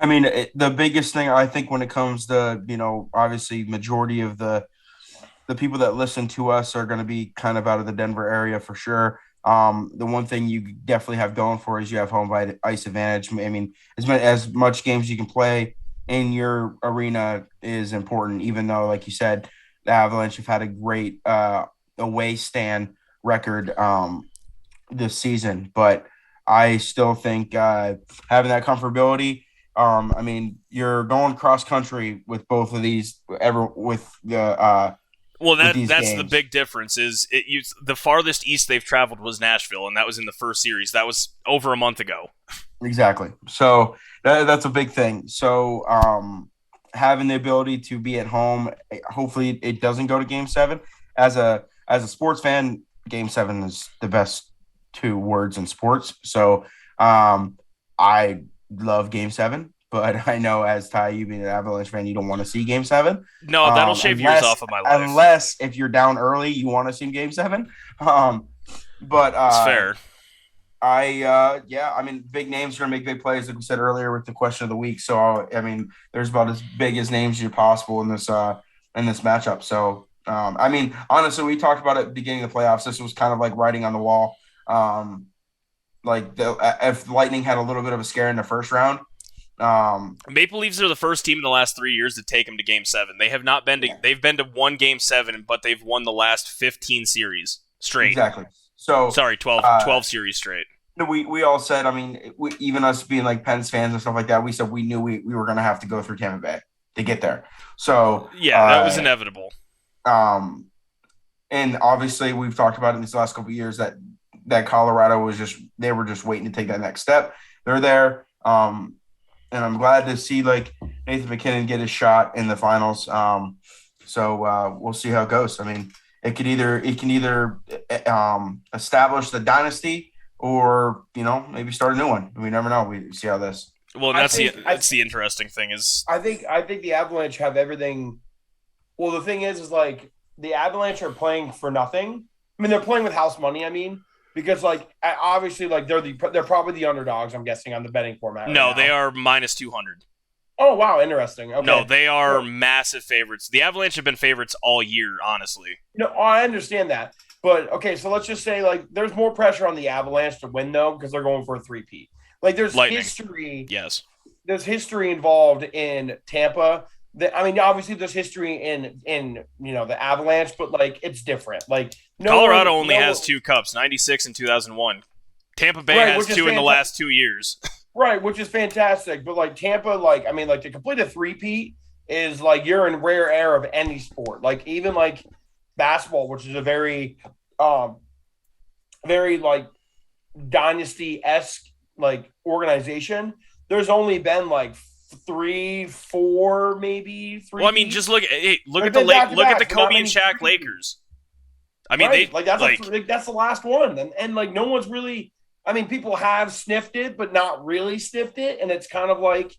Speaker 3: I mean, the biggest thing I think when it comes to, obviously majority of the people that listen to us are going to be kind of out of the Denver area for sure. The one thing you definitely have going for is you have home ice advantage. I mean, as much games you can play in your arena is important, even though, like you said, the Avalanche have had a great away stand record this season. But I still think having that comfortability, I mean, you're going cross country with both of these with the
Speaker 1: well, that's the big difference. Is the farthest east they've traveled was Nashville, and that was in the first series. That was over a month ago.
Speaker 3: Exactly. So that's a big thing. So having the ability to be at home, hopefully it doesn't go to Game 7. As a sports fan, Game 7 is the best 2 words in sports. So I love Game 7. But I know, as Ty, you being an Avalanche fan, you don't want to see Game 7.
Speaker 1: No, that'll shave years off of my life.
Speaker 3: Unless if you're down early, you want to see Game 7. But
Speaker 1: it's fair.
Speaker 3: I mean, big names are gonna make big plays, like we said earlier with the question of the week. So I mean, there's about as big as names as possible in this matchup. So I mean, honestly, we talked about it at the beginning of the playoffs. This was kind of like writing on the wall. If Lightning had a little bit of a scare in the first round.
Speaker 1: Maple Leafs are the first team in the last 3 years to take them to Game 7. They have not been to. Yeah. They've been to one Game 7, but they've won the last 15 series straight.
Speaker 3: Exactly. So
Speaker 1: 12 series straight.
Speaker 3: We all said. I mean, even us being like Pens fans and stuff like that, we said we knew we were going to have to go through Tampa Bay to get there. So
Speaker 1: yeah, that was inevitable.
Speaker 3: And obviously, we've talked about it in these last couple of years that Colorado were just waiting to take that next step. They're there. And I'm glad to see like Nathan McKinnon get his shot in the finals. So we'll see how it goes. I mean, it can either establish the dynasty or maybe start a new one. We never know. We see how this.
Speaker 1: Well, that's the interesting thing is.
Speaker 2: I think the Avalanche have everything. Well, the thing is like the Avalanche are playing for nothing. I mean, they're playing with house money. I mean. Because, like, obviously, like, they're probably the underdogs, I'm guessing, on the betting format.
Speaker 1: No, they are minus 200.
Speaker 2: Oh wow, interesting. Okay.
Speaker 1: No, they are massive favorites. The Avalanche have been favorites all year, honestly.
Speaker 2: No, I understand that. But okay, so let's just say like there's more pressure on the Avalanche to win though because they're going for a three-peat. Like there's
Speaker 1: Lightning.
Speaker 2: history.
Speaker 1: Yes.
Speaker 2: There's history involved in Tampa. I mean, obviously there's history in the Avalanche, but like it's different. Like
Speaker 1: Colorado only has 2 cups, 96 and 2001. Tampa Bay has 2 in the last 2 years.
Speaker 2: Right, which is fantastic. But like Tampa, like I mean, like to complete a three-peat is like you're in rare air of any sport. Like even like basketball, which is a very like dynasty-esque like organization. There's only been like 3, 4, maybe 3.
Speaker 1: Well, I mean, just look at the Kobe and Shaq Lakers. I mean,
Speaker 2: right. That's the last one, and like no one's really. I mean, people have sniffed it, but not really sniffed it, and it's kind of like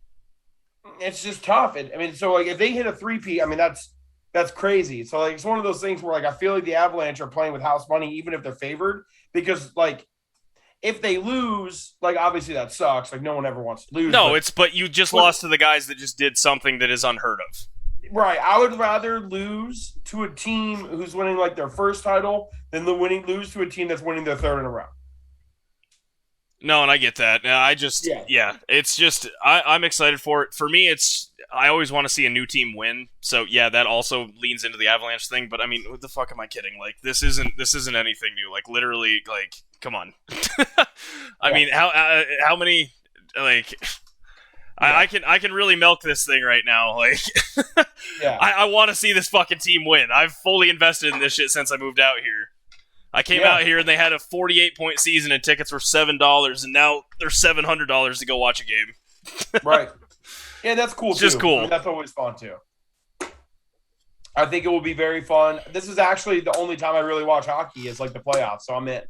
Speaker 2: it's just tough. So like if they hit a three-peat, I mean that's crazy. So like it's one of those things where like I feel like the Avalanche are playing with house money, even if they're favored, because like if they lose, like obviously that sucks. Like no one ever wants to lose.
Speaker 1: No, but you just lost to the guys that just did something that is unheard of.
Speaker 2: Right. I would rather lose to a team who's winning like their first title than lose to a team that's winning their third in a row.
Speaker 1: No, and I get that. It's just I'm excited for it. For me, I always want to see a new team win. So yeah, that also leans into the Avalanche thing. But I mean, what the fuck am I kidding? Like this isn't anything new. Like literally, like come on. I mean, how many like. I can really milk this thing right now. Like, I want to see this fucking team win. I've fully invested in this shit since I moved out here. I came out here and they had a 48-point season and tickets were $7, and now they're $700 to go watch a game.
Speaker 2: Right. Yeah, that's cool.
Speaker 1: It's just cool.
Speaker 2: I mean, that's always fun too. I think it will be very fun. This is actually the only time I really watch hockey is like the playoffs, so I'm in.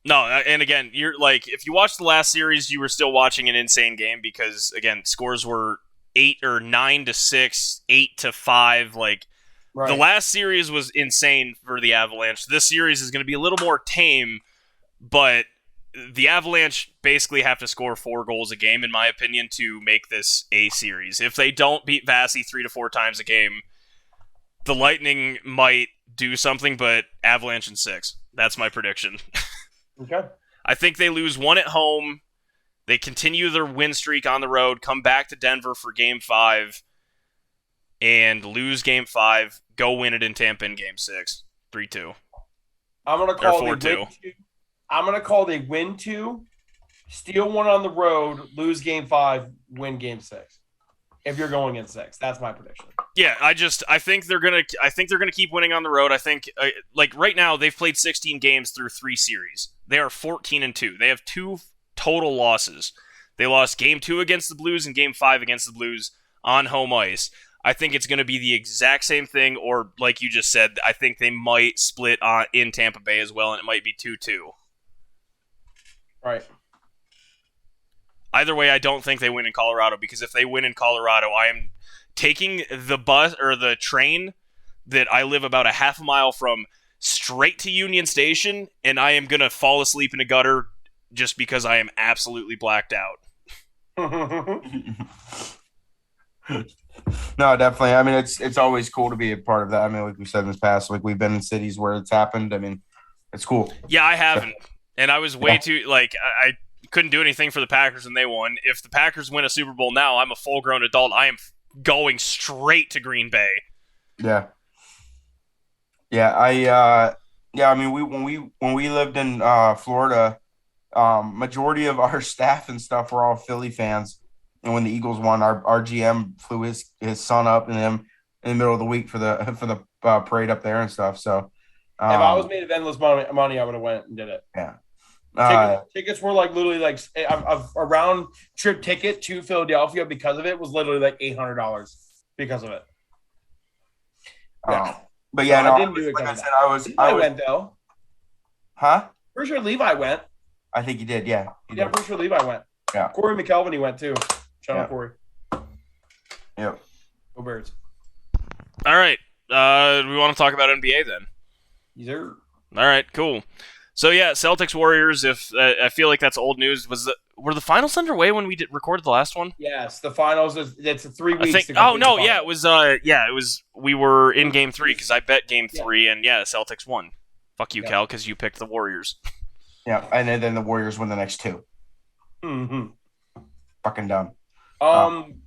Speaker 1: No, and again, you're like, if you watched the last series, you were still watching an insane game because again, scores were 8 or 9-6, 8-5. Like
Speaker 2: right.
Speaker 1: The last series was insane for the Avalanche. This series is going to be a little more tame, but the Avalanche basically have to score 4 goals a game, in my opinion, to make this a series. If they don't beat Vasi 3 to 4 times a game, the Lightning might do something, but Avalanche in 6. That's my prediction.
Speaker 2: Okay.
Speaker 1: I think they lose 1 at home. They continue their win streak on the road, come back to Denver for Game 5, and lose Game 5, go win it in Tampa in Game 6. 3-2.
Speaker 2: I'm going to call the 4-2. I'm going to call the win 2, steal 1 on the road, lose Game 5, win Game 6. If you're going in 6, that's my prediction.
Speaker 1: Yeah, I think they're gonna keep winning on the road. I think like right now they've played 16 games through 3 series. They are 14-2. They have 2 total losses. They lost Game 2 against the Blues and Game 5 against the Blues on home ice. I think it's going to be the exact same thing, or like you just said, I think they might split in Tampa Bay as well, and it might be 2-2.
Speaker 2: Right.
Speaker 1: Either way, I don't think they win in Colorado, because if they win in Colorado, I am taking the bus or the train that I live about a half a mile from straight to Union Station, and I am going to fall asleep in a gutter just because I am absolutely blacked out.
Speaker 3: No, definitely. I mean, it's always cool to be a part of that. I mean, like we said in this past, like we've been in cities where it's happened. I mean, it's cool.
Speaker 1: Yeah, I haven't. And I was way too, like, I couldn't do anything for the Packers and they won. If the Packers win a Super Bowl now, I'm a full-grown adult. I am going straight to Green Bay.
Speaker 3: Yeah. Yeah, I mean, when we lived in Florida, majority of our staff and stuff were all Philly fans. And when the Eagles won, our GM flew his son up in the middle of the week for the parade up there and stuff. So
Speaker 2: if I was made of endless money, I would have went and did it.
Speaker 3: Yeah.
Speaker 2: Tickets were like literally like a round trip ticket to Philadelphia because of it was literally like $800 because of it.
Speaker 3: Yeah. But yeah,
Speaker 2: I didn't do it.
Speaker 3: Like I said, I
Speaker 2: went though.
Speaker 3: Huh?
Speaker 2: Pretty sure Levi went.
Speaker 3: I think he did. Yeah.
Speaker 2: I'm pretty sure Levi went.
Speaker 3: Yeah.
Speaker 2: Corey McKelvey went too. Shout out Corey.
Speaker 3: Yep.
Speaker 2: Go Birds.
Speaker 1: All right. We want to talk about NBA then.
Speaker 2: Yes, sir.
Speaker 1: All right. Cool. So yeah, Celtics Warriors. If I feel like that's old news. were the finals underway when we recorded the last one?
Speaker 2: Yes, the finals. It's 3 weeks.
Speaker 1: I think. Oh no, yeah, it was. It was. We were in Game 3 because I bet Game 3, and the Celtics won. Fuck you, Cal, because you picked the Warriors.
Speaker 3: Yeah, and then the Warriors win the next 2.
Speaker 2: Mm-hmm.
Speaker 3: Fucking dumb.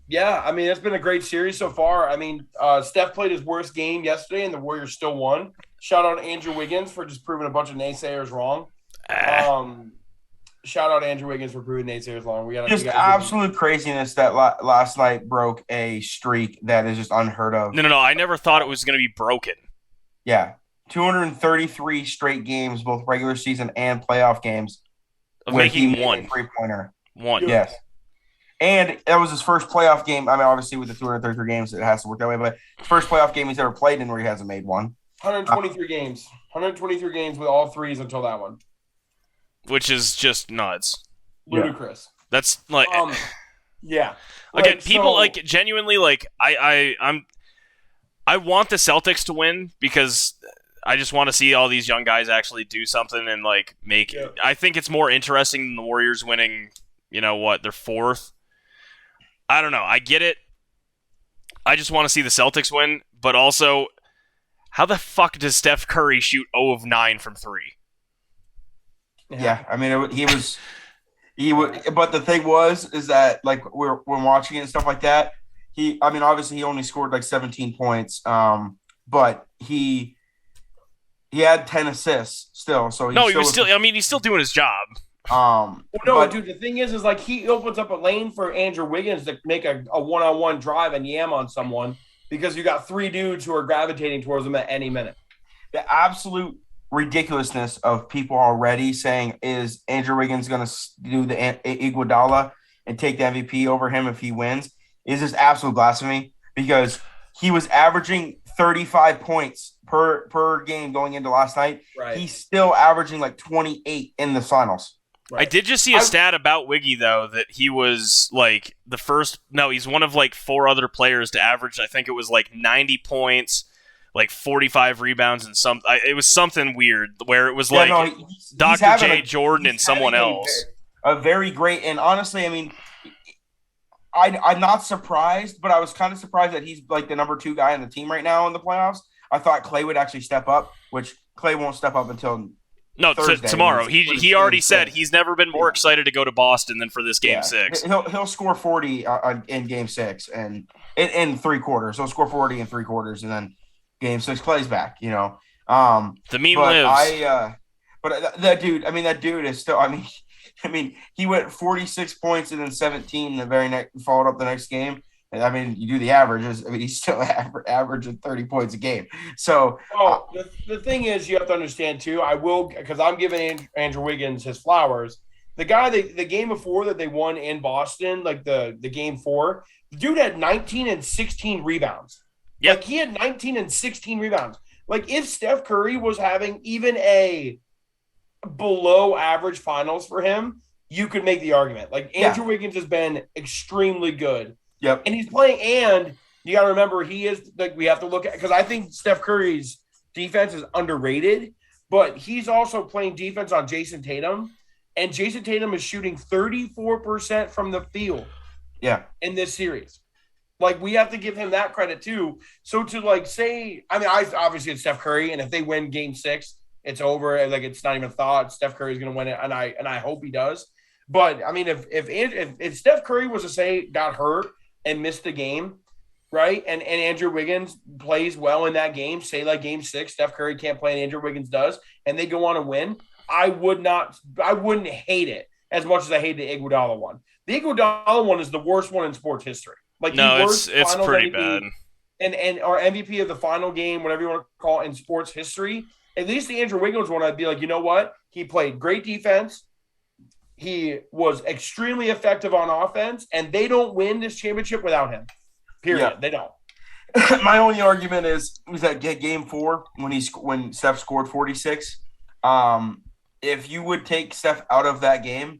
Speaker 2: Yeah, I mean, it's been a great series so far. I mean, Steph played his worst game yesterday, and the Warriors still won. Shout out Andrew Wiggins for just proving a bunch of naysayers wrong. Shout out Andrew Wiggins for proving naysayers wrong. We got
Speaker 3: just absolute craziness that last night broke a streak that is just unheard of.
Speaker 1: No. I never thought it was going to be broken.
Speaker 3: Yeah, 233 straight games, both regular season and playoff games,
Speaker 1: of making one
Speaker 3: 3-pointer.
Speaker 1: One,
Speaker 3: yes. And that was his first playoff game. I mean, obviously with the 233 games, it has to work that way. But first playoff game he's ever played in where he hasn't made one.
Speaker 2: 123 games. 123 games with all threes until that one.
Speaker 1: Which is just nuts.
Speaker 2: Ludicrous.
Speaker 1: That's like,
Speaker 2: yeah.
Speaker 1: Again, people genuinely I want the Celtics to win because I just want to see all these young guys actually do something and make it. I think it's more interesting than the Warriors winning. You know what? They're 4th. I don't know. I get it. I just want to see the Celtics win, but also, how the fuck does Steph Curry shoot 0 of 9 from 3?
Speaker 3: Yeah, I mean, he was. But the thing is that we're watching it and stuff like that. Obviously he only scored 17 points. But he had 10 assists still. So
Speaker 1: he's still doing his job.
Speaker 2: Dude, the thing is he opens up a lane for Andrew Wiggins to make a one-on-one drive and yam on someone because you got 3 dudes who are gravitating towards him at any minute.
Speaker 3: The absolute ridiculousness of people already saying, is Andrew Wiggins going to do the Iguodala and take the MVP over him if he wins, is just absolute blasphemy because he was averaging 35 points per game going into last night.
Speaker 2: Right.
Speaker 3: He's still averaging 28 in the finals.
Speaker 1: Right. I did just see a stat about Wiggy, though, that he was the first. No, he's one of 4 other players to average. I think it was 90 points, 45 rebounds, and it was something weird where it was Dr. J. Jordan and someone else.
Speaker 3: A very great, and honestly, I mean, I'm not surprised, but I was kind of surprised that he's the number 2 guy on the team right now in the playoffs. I thought Clay would actually step up, which Clay won't step up until.
Speaker 1: No, tomorrow. He already said he's never been more excited to go to Boston than for this Game 6.
Speaker 3: He'll score 40 in Game 6 and in 3 quarters. He'll score 40 in 3 quarters, and then Game 6 Clay's back. The
Speaker 1: meme lives.
Speaker 3: But that dude is still. I mean, he went 46 points and then 17 followed up the next game. And you do the averages. He's still averaging 30 points a game. So,
Speaker 2: the thing is, you have to understand too. I will, because I'm giving Andrew Wiggins his flowers. The guy, the game before that they won in Boston, the game 4, the dude had 19 and 16 rebounds.
Speaker 1: Yeah,
Speaker 2: he had 19 and 16 rebounds. If Steph Curry was having even a below average finals for him, you could make the argument. Andrew Wiggins has been extremely good.
Speaker 3: Yep.
Speaker 2: And he's playing, and you got to remember, he is we have to look at, because I think Steph Curry's defense is underrated, but he's also playing defense on Jason Tatum, and Jason Tatum is shooting 34% from the field.
Speaker 3: Yeah.
Speaker 2: In this series. We have to give him that credit too. So to say, obviously it's Steph Curry, and if they win Game 6, it's over. It's not even a thought. Steph Curry's going to win it, and I hope he does. But if Steph Curry was to say got hurt and missed the game, right? And Andrew Wiggins plays well in that game, say Game 6, Steph Curry can't play and Andrew Wiggins does, and they go on and win, I wouldn't hate it as much as I hate the Iguodala one. The Iguodala one is the worst one in sports history.
Speaker 1: It's pretty bad.
Speaker 2: And our MVP of the final game, whatever you want to call it, in sports history, at least the Andrew Wiggins one, I'd be you know what? He played great defense. He was extremely effective on offense, and they don't win this championship without him. Period. Yeah. They don't.
Speaker 3: My only argument was that Game 4 when Steph scored 46. If you would take Steph out of that game,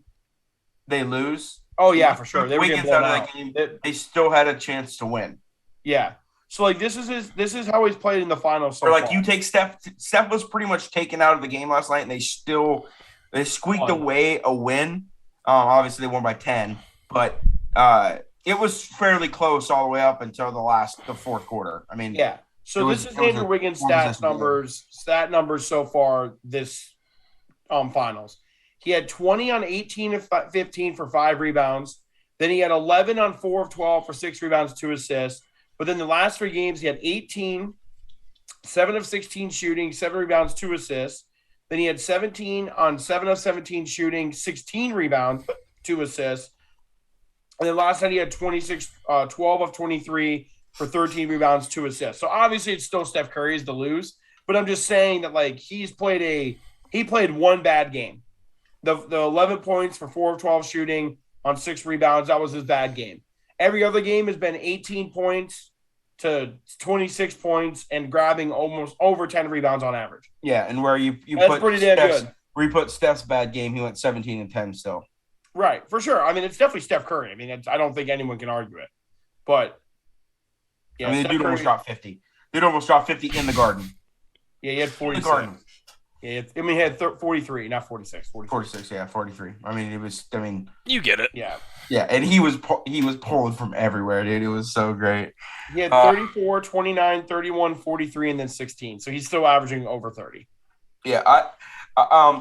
Speaker 3: they lose.
Speaker 2: Oh yeah, for sure. They were
Speaker 3: getting blown out of that game. They still had a chance to win.
Speaker 2: Yeah. So this is how he's played in the finals. So far.
Speaker 3: You take Steph. Steph was pretty much taken out of the game last night, and they squeaked away a win. Obviously, they won by 10, but it was fairly close all the way up until the fourth quarter. I mean,
Speaker 2: yeah. So this is Andrew Wiggins' stat numbers so far this finals. He had 20 on 18 of 15 for 5 rebounds. Then he had 11 on 4 of 12 for 6 rebounds, 2 assists. But then the last 3 games, he had 18, 7 of 16 shooting, 7 rebounds, 2 assists. Then he had 17 on 7 of 17 shooting, 16 rebounds, 2 assists. And then last night he had 12 of 23 for 13 rebounds, 2 assists. So obviously it's still Steph Curry's to lose. But I'm just saying that like he played one bad game. The 11 points for 4 of 12 shooting on 6 rebounds, that was his bad game. Every other game has been 18 points to 26 points and grabbing almost over 10 rebounds on average.
Speaker 3: Yeah, and where you
Speaker 2: that's
Speaker 3: put
Speaker 2: pretty damn good.
Speaker 3: Where you put Steph's bad game, he went 17 and 10 still.
Speaker 2: Right, for sure. I mean, it's definitely Steph Curry. I mean, I don't think anyone can argue it. But
Speaker 3: yeah, I mean, the dude almost dropped 50. Dude almost dropped 50 in the Garden.
Speaker 2: Yeah, he had 46. Yeah, he had 43, not 46.
Speaker 3: 46, yeah, 43. I mean,
Speaker 1: you get it.
Speaker 2: Yeah.
Speaker 3: Yeah, and he was pulling from everywhere, dude. It was so great.
Speaker 2: He had 34, 29, 31, 43, and then 16. So he's still averaging over 30.
Speaker 3: Yeah,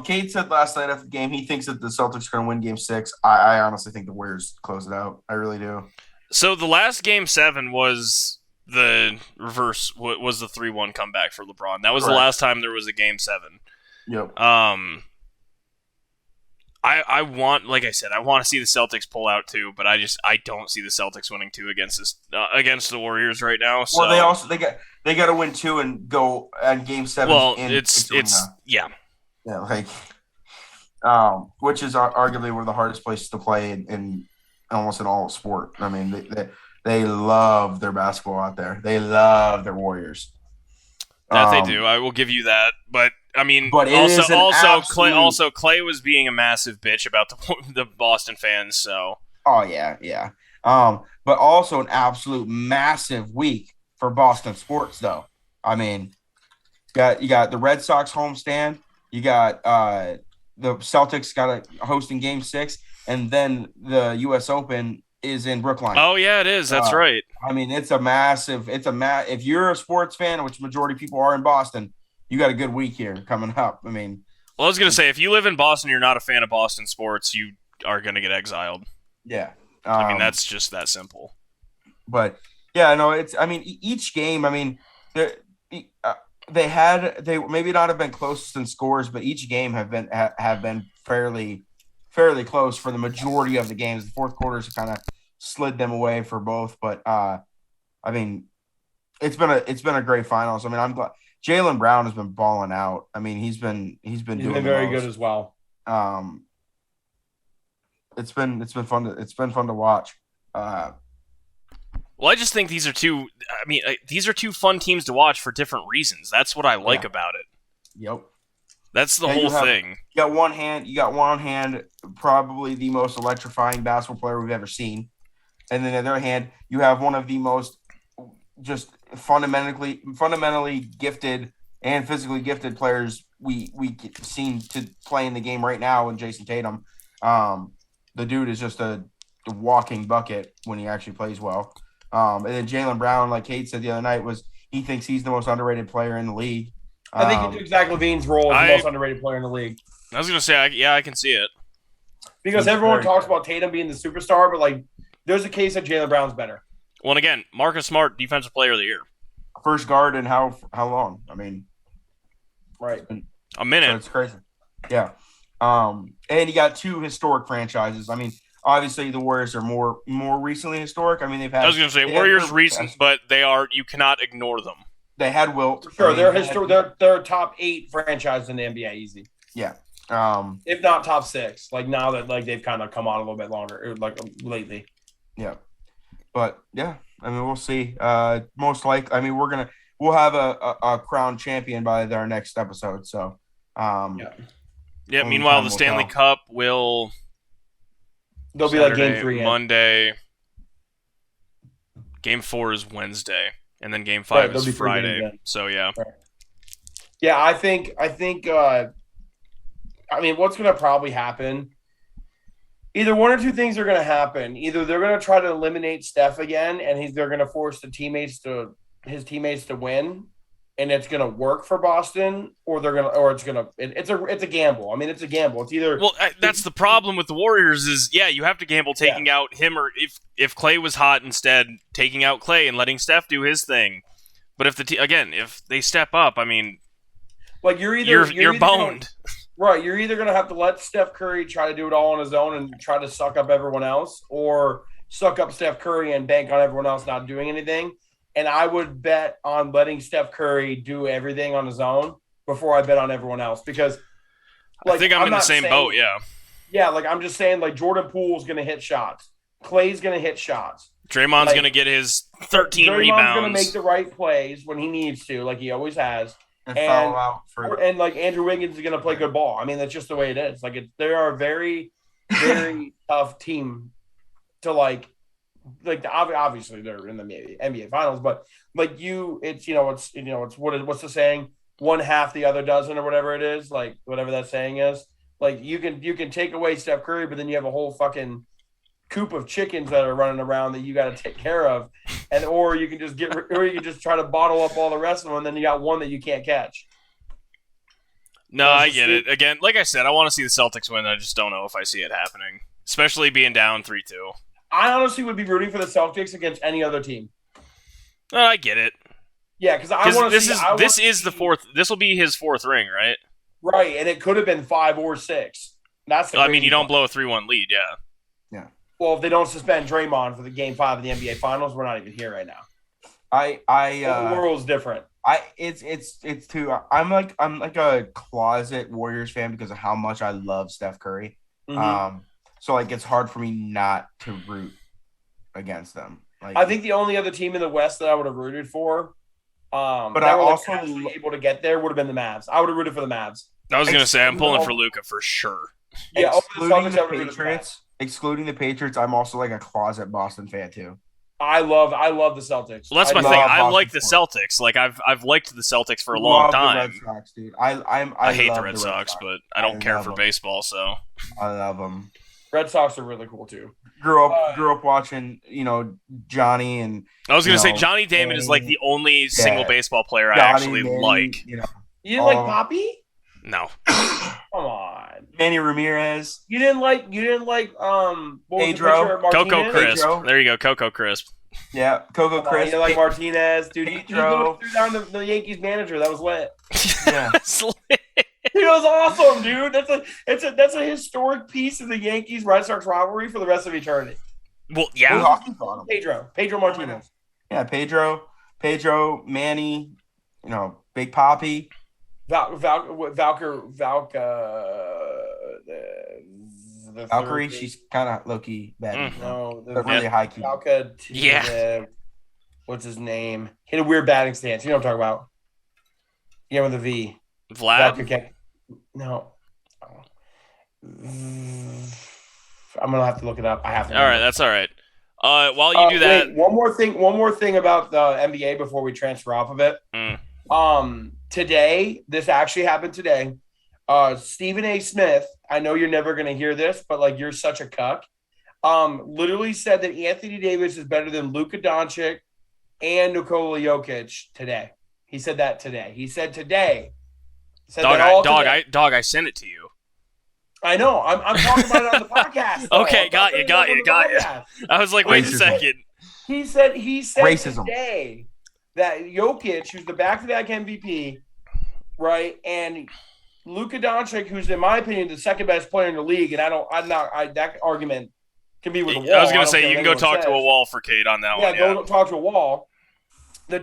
Speaker 3: Kate said last night after the game he thinks that the Celtics are going to win Game 6. I honestly think the Warriors close it out. I really do.
Speaker 1: So the last Game 7 was the reverse. Was the 3-1 comeback for LeBron? That was Correct. The last time there was a Game 7.
Speaker 3: Yep.
Speaker 1: I want, like I said, I want to see the Celtics pull out too, but I don't see the Celtics winning 2 against the Warriors right now. So.
Speaker 3: Well, they got to win 2 and go at Game 7.
Speaker 1: Well, it's yeah,
Speaker 3: like, which is arguably one of the hardest places to play in almost in all sport. I mean, they love their basketball out there. They love their Warriors.
Speaker 1: That they do. I will give you that, but. I mean, Clay was being a massive bitch about the Boston fans. So,
Speaker 3: oh yeah. But also an absolute massive week for Boston sports, though. I mean, you got the Red Sox homestand, you got the Celtics hosting Game 6, and then the U.S. Open is in Brookline.
Speaker 1: Oh yeah, it is. That's right.
Speaker 3: I mean, it's a massive. If you're a sports fan, which majority of people are in Boston. You got a good week here coming up. I mean,
Speaker 1: well, I was going to say, if you live in Boston, you're not a fan of Boston sports, you are going to get exiled.
Speaker 3: Yeah.
Speaker 1: I mean, that's just that simple.
Speaker 3: But yeah, no, each game, I mean, they maybe not have been closest in scores, but each game have been fairly close for the majority of the games. The fourth quarters kind of slid them away for both, but I mean, it's been a great finals. I mean, I'm glad. Jaylen Brown has been balling out. I mean, he's been doing
Speaker 2: very good as well.
Speaker 3: It's been fun to watch.
Speaker 1: Well, I just think these are two. I mean, these are two fun teams to watch for different reasons. That's what I like about it.
Speaker 3: Yep.
Speaker 1: That's the whole thing.
Speaker 3: You got one hand, probably the most electrifying basketball player we've ever seen, and then on the other hand, you have one of the most just fundamentally gifted and physically gifted players we seen to play in the game right now in Jason Tatum. The dude is just a walking bucket when he actually plays well. And then Jaylen Brown, like Kate said the other night, he thinks he's the most underrated player in the league.
Speaker 2: I think he took Zach LaVine's role as the most underrated player in the league.
Speaker 1: I was going to say, I can see it.
Speaker 2: Because everyone talks about Tatum being the superstar, but like, there's a case that Jaylen Brown's better.
Speaker 1: Well, and again, Marcus Smart, Defensive Player of the Year.
Speaker 3: First guard in how long? I mean,
Speaker 2: right.
Speaker 1: A minute.
Speaker 3: So it's crazy. Yeah. And you got 2 historic franchises. I mean, obviously the Warriors are more recently historic. I mean, they've had.
Speaker 1: I was going to say Warriors recent, but you cannot ignore them.
Speaker 3: They had Wilt.
Speaker 2: Sure, they're top 8 franchises in the NBA, easy.
Speaker 3: Yeah.
Speaker 2: If not top 6, like now that like they've kind of come on a little bit longer, like lately.
Speaker 3: Yeah. But yeah, I mean, we'll see. Most likely, I mean, we'll have a crown champion by our next episode. So,
Speaker 1: yeah. Meanwhile, the Stanley Cup will.
Speaker 2: They'll be like Game 3
Speaker 1: Monday. Game 4 is Wednesday, and then Game 5 is Friday. So yeah.
Speaker 2: Right. Yeah, I think. I mean, what's going to probably happen either one or two things are going to happen. Either they're going to try to eliminate Steph again, and they're going to force his teammates to win, and it's going to work for Boston, or it's a gamble. I mean, it's a gamble. It's either
Speaker 1: that's the problem with the Warriors is you have to gamble taking out him, or if Clay was hot instead, taking out Clay and letting Steph do his thing. But if they step up, I mean,
Speaker 2: like you're
Speaker 1: boned.
Speaker 2: Right, you're either going to have to let Steph Curry try to do it all on his own and try to suck up everyone else, or suck up Steph Curry and bank on everyone else not doing anything. And I would bet on letting Steph Curry do everything on his own before I bet on everyone else, because
Speaker 1: I think I'm in the same boat, yeah.
Speaker 2: Yeah, like I'm just saying, like Jordan Poole's going to hit shots. Clay's going to hit shots.
Speaker 1: Draymond's going to get his 13 rebounds.
Speaker 2: Draymond's going to make the right plays when he needs to, like he always has.
Speaker 3: And foul out
Speaker 2: and like Andrew Wiggins is going to play good ball. I mean, that's just the way it is. Like they are a very, very tough team to obviously they're in the NBA Finals, but like what's the saying? One half the other dozen or whatever it is, like whatever that saying is. Like you can take away Steph Curry, but then you have a whole fucking coop of chickens that are running around that you got to take care of, or you can just try to bottle up all the rest of them, and then you got one that you can't catch.
Speaker 1: No, I get it. Again, like I said, I want to see the Celtics win. I just don't know if I see it happening, especially being down 3-2.
Speaker 2: I honestly would be rooting for the Celtics against any other team.
Speaker 1: I get it.
Speaker 2: Yeah, because I want to see.
Speaker 1: This is the fourth. This will be his fourth ring, right?
Speaker 2: Right, and it could have been 5 or 6. That's.
Speaker 1: I mean, you don't blow a 3-1 lead, yeah.
Speaker 3: Yeah.
Speaker 2: Well, if they don't suspend Draymond for the Game 5 of the NBA Finals, we're not even here right now.
Speaker 3: The
Speaker 2: world's different.
Speaker 3: It's too. I'm like a closet Warriors fan because of how much I love Steph Curry.
Speaker 2: Mm-hmm.
Speaker 3: So like it's hard for me not to root against them. Like,
Speaker 2: I think the only other team in the West that I would have rooted for,
Speaker 3: but I also
Speaker 2: able to get there would have been the Mavs. I would have rooted for the Mavs.
Speaker 1: I was gonna say I'm pulling for Luka for sure.
Speaker 2: Yeah,
Speaker 3: excluding the Patriots, I'm also like a closet Boston fan too.
Speaker 2: I love the Celtics.
Speaker 1: Well, that's my thing. I like the Celtics. Like I've liked the Celtics for a long time.
Speaker 3: The Red Sox, dude.
Speaker 1: I hate the Red Sox, but I don't care for baseball, so
Speaker 3: I love them.
Speaker 2: Red Sox are really cool too.
Speaker 3: Grew up watching, Johnny and.
Speaker 1: I was gonna say Johnny Damon is like the only single baseball player I actually like.
Speaker 2: You didn't like Poppy?
Speaker 1: No.
Speaker 2: Come on.
Speaker 3: Manny Ramirez.
Speaker 2: You didn't like
Speaker 3: Pedro.
Speaker 1: Coco Crisp. Pedro. There you go, Coco Crisp.
Speaker 3: Yeah, Coco Crisp.
Speaker 2: You didn't like Martinez, dude.
Speaker 3: Pedro.
Speaker 2: You threw down the Yankees manager. That was lit.
Speaker 3: Yeah.
Speaker 2: Dude, that was awesome, dude. That's a historic piece of the Yankees Red Sox rivalry for the rest of eternity.
Speaker 1: Well, yeah.
Speaker 2: Pedro Martinez.
Speaker 3: Yeah, Pedro, Manny, Big Poppy. Valkyrie, she's kind of low-key bad.
Speaker 2: No,
Speaker 3: really high key.
Speaker 2: What's his name? He had a weird batting stance. You know what I'm talking about? Yeah, with a V.
Speaker 1: Vlad?
Speaker 2: No. I'm gonna have to look it up. I have to.
Speaker 1: All right, that's all right. While you do that,
Speaker 2: wait, one more thing about the NBA before we transfer off of it. Today, this actually happened today. Stephen A. Smith, I know you're never going to hear this, but like you're such a cuck. Literally said that Anthony Davis is better than Luka Doncic and Nikola Jokic today. He said that today. He said today.
Speaker 1: I sent it to you.
Speaker 2: I know. I'm talking about it on the podcast.
Speaker 1: Okay, got you. I was like, wait a second.
Speaker 2: He said
Speaker 3: racism.
Speaker 2: Today that Jokic, who's the back-to-back MVP, right, and Luka Doncic, who's in my opinion the second best player in the league, and that argument can be with a wall.
Speaker 1: I was going to say you can go talk to a wall for Kate on that one.
Speaker 2: Yeah, go talk to a wall. The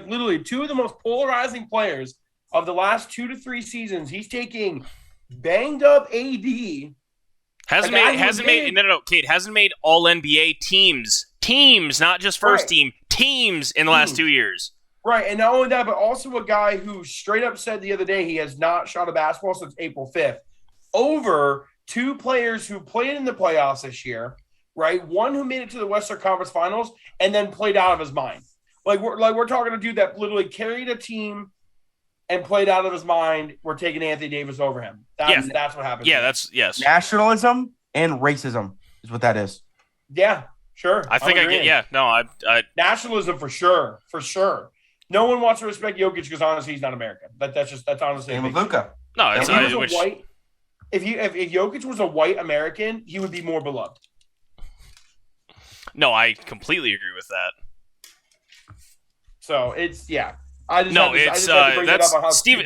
Speaker 2: literally two of the most polarizing players of the last 2 to 3 seasons. He's taking banged up AD.
Speaker 1: Hasn't made all NBA teams, not just first team, teams in the last 2 years.
Speaker 2: Right, and not only that, but also a guy who straight up said the other day he has not shot a basketball since April 5th. Over 2 players who played in the playoffs this year, right? One who made it to the Western Conference Finals and then played out of his mind. We're talking a dude that literally carried a team and played out of his mind. We're taking Anthony Davis over him. That's what happened.
Speaker 1: Yeah, that's yes.
Speaker 3: Nationalism. and racism is what that is.
Speaker 2: Yeah, sure.
Speaker 1: I think I get. Yeah, no, I
Speaker 2: nationalism for sure. No one wants to respect Jokic because honestly, he's not American. That's honestly.
Speaker 3: Same with Luka.
Speaker 1: No,
Speaker 2: if he was a white, if Jokic was a white American, he would be more beloved.
Speaker 1: No, I completely agree with that.
Speaker 2: So it's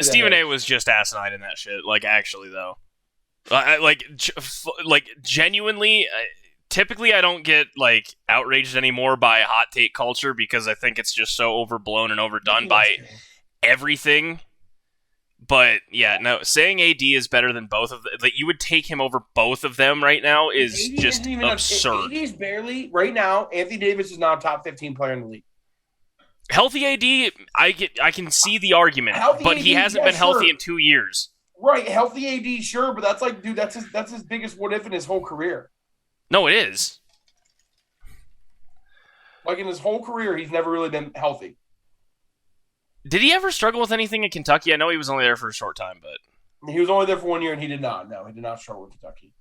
Speaker 1: Stephen A. was just asinine in that shit. Like actually though, genuinely. Typically, I don't get like outraged anymore by hot take culture because I think it's just so overblown and overdone by everything. But yeah, no, saying AD is better than both of them, that you would take him over both of them right now is just absurd.
Speaker 2: AD is barely right now. Anthony Davis is not a top 15 player in the league.
Speaker 1: Healthy AD, I can see the argument, but he hasn't been healthy in 2 years.
Speaker 2: Right, healthy AD, sure, but that's like, dude, that's his biggest what if in his whole career.
Speaker 1: No, it is.
Speaker 2: Like in his whole career, he's never really been healthy.
Speaker 1: Did he ever struggle with anything in Kentucky? I know he was only there for a short time, but
Speaker 2: he was only there for 1 year, and he did not. No, he did not struggle with Kentucky.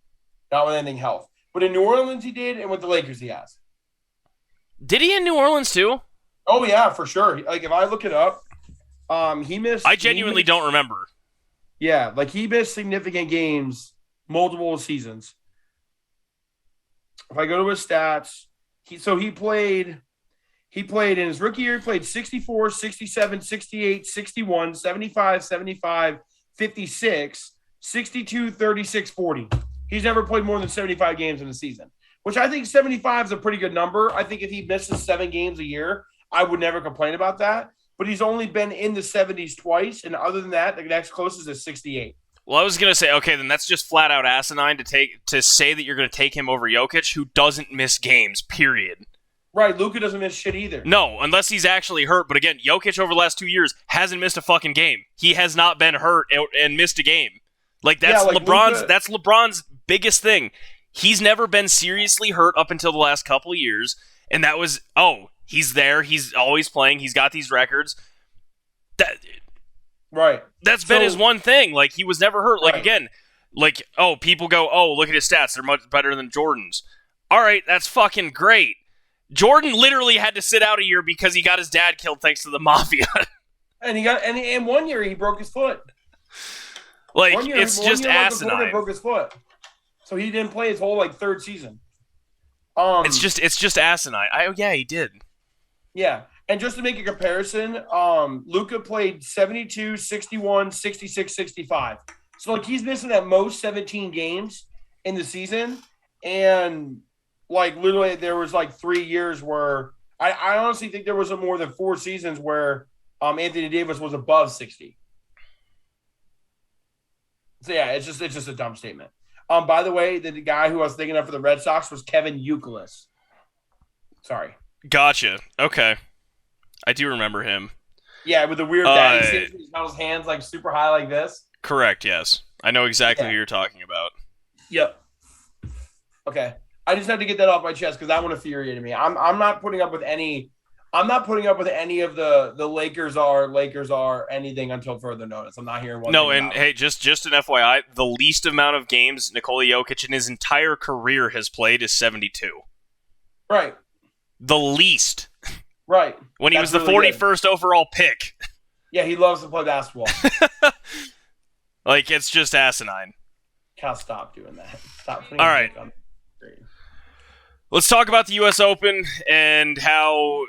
Speaker 2: Not with anything health. But in New Orleans, he did, and with the Lakers, he has.
Speaker 1: Did he in New Orleans too?
Speaker 2: Oh yeah, for sure. Like if I look it up, he missed.
Speaker 1: I genuinely don't remember.
Speaker 2: Yeah, like he missed significant games, multiple seasons. If I go to his stats, he played in his rookie year, he played 64, 67, 68, 61, 75, 75, 56, 62, 36, 40. He's never played more than 75 games in a season, which I think 75 is a pretty good number. I think if he misses 7 games a year, I would never complain about that. But he's only been in the 70s twice, and other than that, the next closest is 68.
Speaker 1: Well, I was gonna say, okay, then that's just flat out asinine to say that you're gonna take him over Jokic, who doesn't miss games. Period.
Speaker 2: Right, Luka doesn't miss shit either.
Speaker 1: No, unless he's actually hurt. But again, Jokic over the last 2 years hasn't missed a fucking game. He has not been hurt and missed a game. Like that's LeBron's. Luka, that's LeBron's biggest thing. He's never been seriously hurt up until the last couple of years, and that was he's there. He's always playing. He's got these records.
Speaker 2: Right.
Speaker 1: That's been his one thing. Like, he was never hurt. Like, again, like, people go, look at his stats. They're much better than Jordan's. All right, that's fucking great. Jordan literally had to sit out a year because he got his dad killed thanks to the mafia.
Speaker 2: And 1 year he broke his foot.
Speaker 1: Like, it's just asinine.
Speaker 2: He broke his foot. So he didn't play his whole, third season.
Speaker 1: It's just asinine. He did.
Speaker 2: Yeah. And just to make a comparison, Luka played 72, 61, 66, 65. So, he's missing at most 17 games in the season. And, literally there was, 3 years where I honestly think there wasn't more than 4 seasons where Anthony Davis was above 60. So, yeah, it's just a dumb statement. By the way, the guy who I was thinking of for the Red Sox was Kevin Youkilis. Sorry.
Speaker 1: Gotcha. Okay. I do remember him.
Speaker 2: Yeah, with the weird bat. He's got his hands super high like this.
Speaker 1: Correct, yes. I know exactly who you're talking about.
Speaker 2: Yep. Okay. I just had to get that off my chest because that one infuriated me. I'm not putting up with any of the Lakers are anything until further notice. I'm not hearing one.
Speaker 1: No, and hey, just an FYI, the least amount of games Nikola Jokic in his entire career has played is 72.
Speaker 2: Right.
Speaker 1: The least.
Speaker 2: Right.
Speaker 1: When he was the 41st overall pick.
Speaker 2: Yeah, he loves to play basketball.
Speaker 1: It's just asinine.
Speaker 2: Can't stop doing that. Stop putting
Speaker 1: all right. Let's talk about the U.S. Open and how,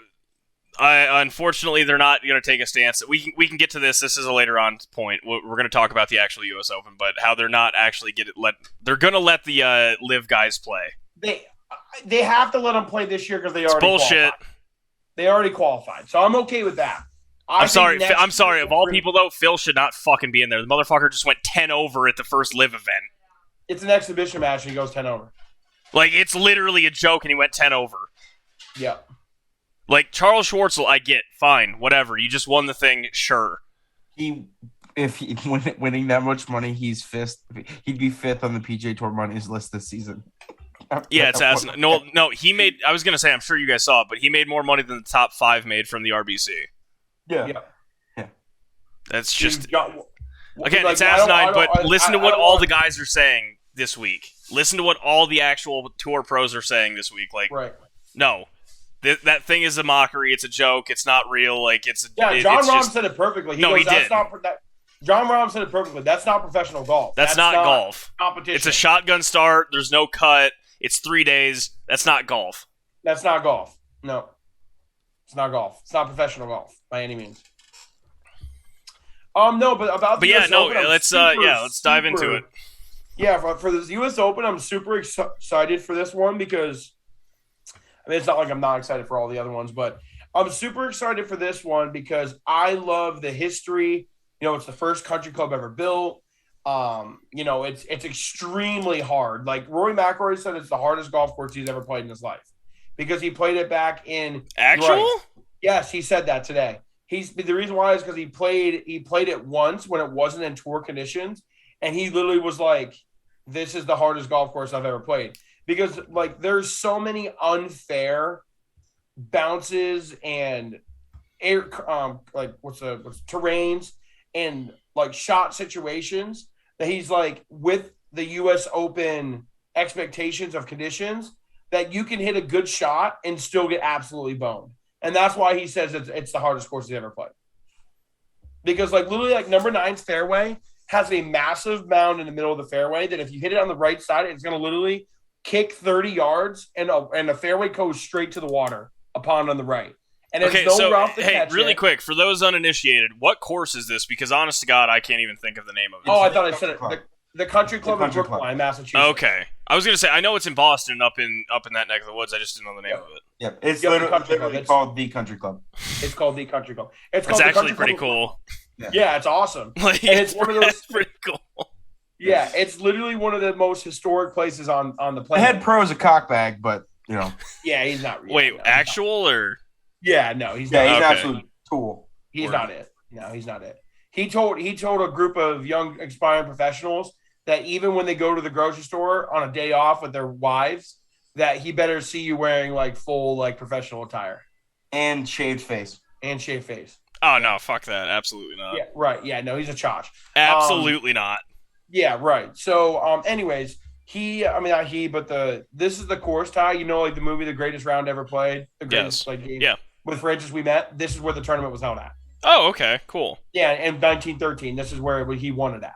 Speaker 1: unfortunately, they're not going to take a stance. We can get to this. This is a later on point. We're going to talk about the actual U.S. Open, but how they're not actually they're going to let the live guys play.
Speaker 2: They have to let them play this year because they already
Speaker 1: bullshit.
Speaker 2: Qualified. They already qualified, so I'm okay with that.
Speaker 1: I'm sorry. Of all people, though, Phil should not fucking be in there. The motherfucker just went 10 over at the first live event.
Speaker 2: It's an exhibition match, and he goes 10 over.
Speaker 1: It's literally a joke, and he went 10 over.
Speaker 2: Yeah.
Speaker 1: Charles Schwartzel, I get. Fine. Whatever. You just won the thing. Sure.
Speaker 3: If he winning that much money, he'd be fifth on the PGA Tour money's list this season.
Speaker 1: Yeah, it's asinine. No, he made. I was gonna say, I'm sure you guys saw it, but he made more money than the top 5 made from the RBC.
Speaker 3: Yeah.
Speaker 1: That's just again, it's asinine. But listen to what all the guys are saying this week. Listen to what all the actual tour pros are saying this week. Like,
Speaker 2: Right.
Speaker 1: no, that thing is a mockery. It's a joke. It's not real. Like, it's
Speaker 2: John
Speaker 1: it's
Speaker 2: Rahm
Speaker 1: just,
Speaker 2: said it perfectly.
Speaker 1: He
Speaker 2: That's
Speaker 1: did.
Speaker 2: John Rahm said it perfectly. That's not professional golf.
Speaker 1: That's not golf.
Speaker 2: Competition.
Speaker 1: It's a shotgun start. There's no cut. It's 3 days. That's not golf.
Speaker 2: That's not golf. No, it's not golf. It's not professional golf by any means. No, but about the US Open,
Speaker 1: let's dive into it.
Speaker 2: Yeah, for this U.S. Open, I'm super excited for this one because, I mean, it's not like I'm not excited for all the other ones, but I'm super excited for this one because I love the history. You know, it's the first country club ever built. You know, it's extremely hard. Like Rory McIlroy said, it's the hardest golf course he's ever played in his life because he played it back in
Speaker 1: actual.
Speaker 2: Right. Yes, he said that today. The reason why is because he played it once when it wasn't in tour conditions, and he literally was like, "This is the hardest golf course I've ever played." Because like there's so many unfair bounces and air like what's terrains and like shot situations that he's like with the US Open expectations of conditions that you can hit a good shot and still get absolutely boned. And that's why he says it's the hardest course he's ever played. Because like literally like number 9's fairway has a massive mound in the middle of the fairway that if you hit it on the right side, it's going to literally kick 30 yards and the fairway goes straight to the water, a pond on the right. And there's no rough to catch
Speaker 1: really
Speaker 2: it.
Speaker 1: quick, for those uninitiated, what course is this? Because honest to God, I can't even think of the name of it.
Speaker 2: Oh, I thought I said it. The country club in
Speaker 3: Country
Speaker 2: Brookline,
Speaker 3: Club.
Speaker 2: Massachusetts.
Speaker 1: Okay. I was going to say, I know it's in Boston, up in that neck of the woods. I just didn't know the name of it.
Speaker 3: Yep. It's
Speaker 2: Yep,
Speaker 3: literally called the Country Club.
Speaker 2: It's called the country club.
Speaker 1: It's
Speaker 2: called the
Speaker 1: actually
Speaker 2: Country
Speaker 1: pretty
Speaker 2: Club.
Speaker 1: cool.
Speaker 2: Yeah, it's awesome.
Speaker 1: Like,
Speaker 2: And it's one of those.
Speaker 1: pretty cool.
Speaker 2: Yeah, it's literally one of the most historic places on the
Speaker 3: The
Speaker 2: planet.
Speaker 3: head pro is a cockbag, but you know.
Speaker 2: Yeah, he's not.
Speaker 1: Wait,
Speaker 2: no,
Speaker 1: actual or?
Speaker 2: Yeah, no, he's
Speaker 3: Yeah,
Speaker 2: not.
Speaker 3: he's an
Speaker 1: Okay.
Speaker 3: absolute tool.
Speaker 2: He's
Speaker 1: Word.
Speaker 2: not it. No, he's not it. He told a group of young aspiring professionals that even when they go to the grocery store on a day off with their wives, that he better see you wearing like full like professional attire
Speaker 3: And shaved face.
Speaker 2: and shaved face.
Speaker 1: Oh, no, fuck that. Absolutely not.
Speaker 2: Yeah, right. Yeah, no, he's a chotch.
Speaker 1: Absolutely not.
Speaker 2: Yeah, right. So, anyways, this is the course, Ty. You know, like the movie, The Greatest Round Ever Played, the greatest like game
Speaker 1: Yeah.
Speaker 2: with Francis We Met. This is where the tournament was held at.
Speaker 1: Oh, okay. Cool.
Speaker 2: Yeah, in 1913, this is where he won it at.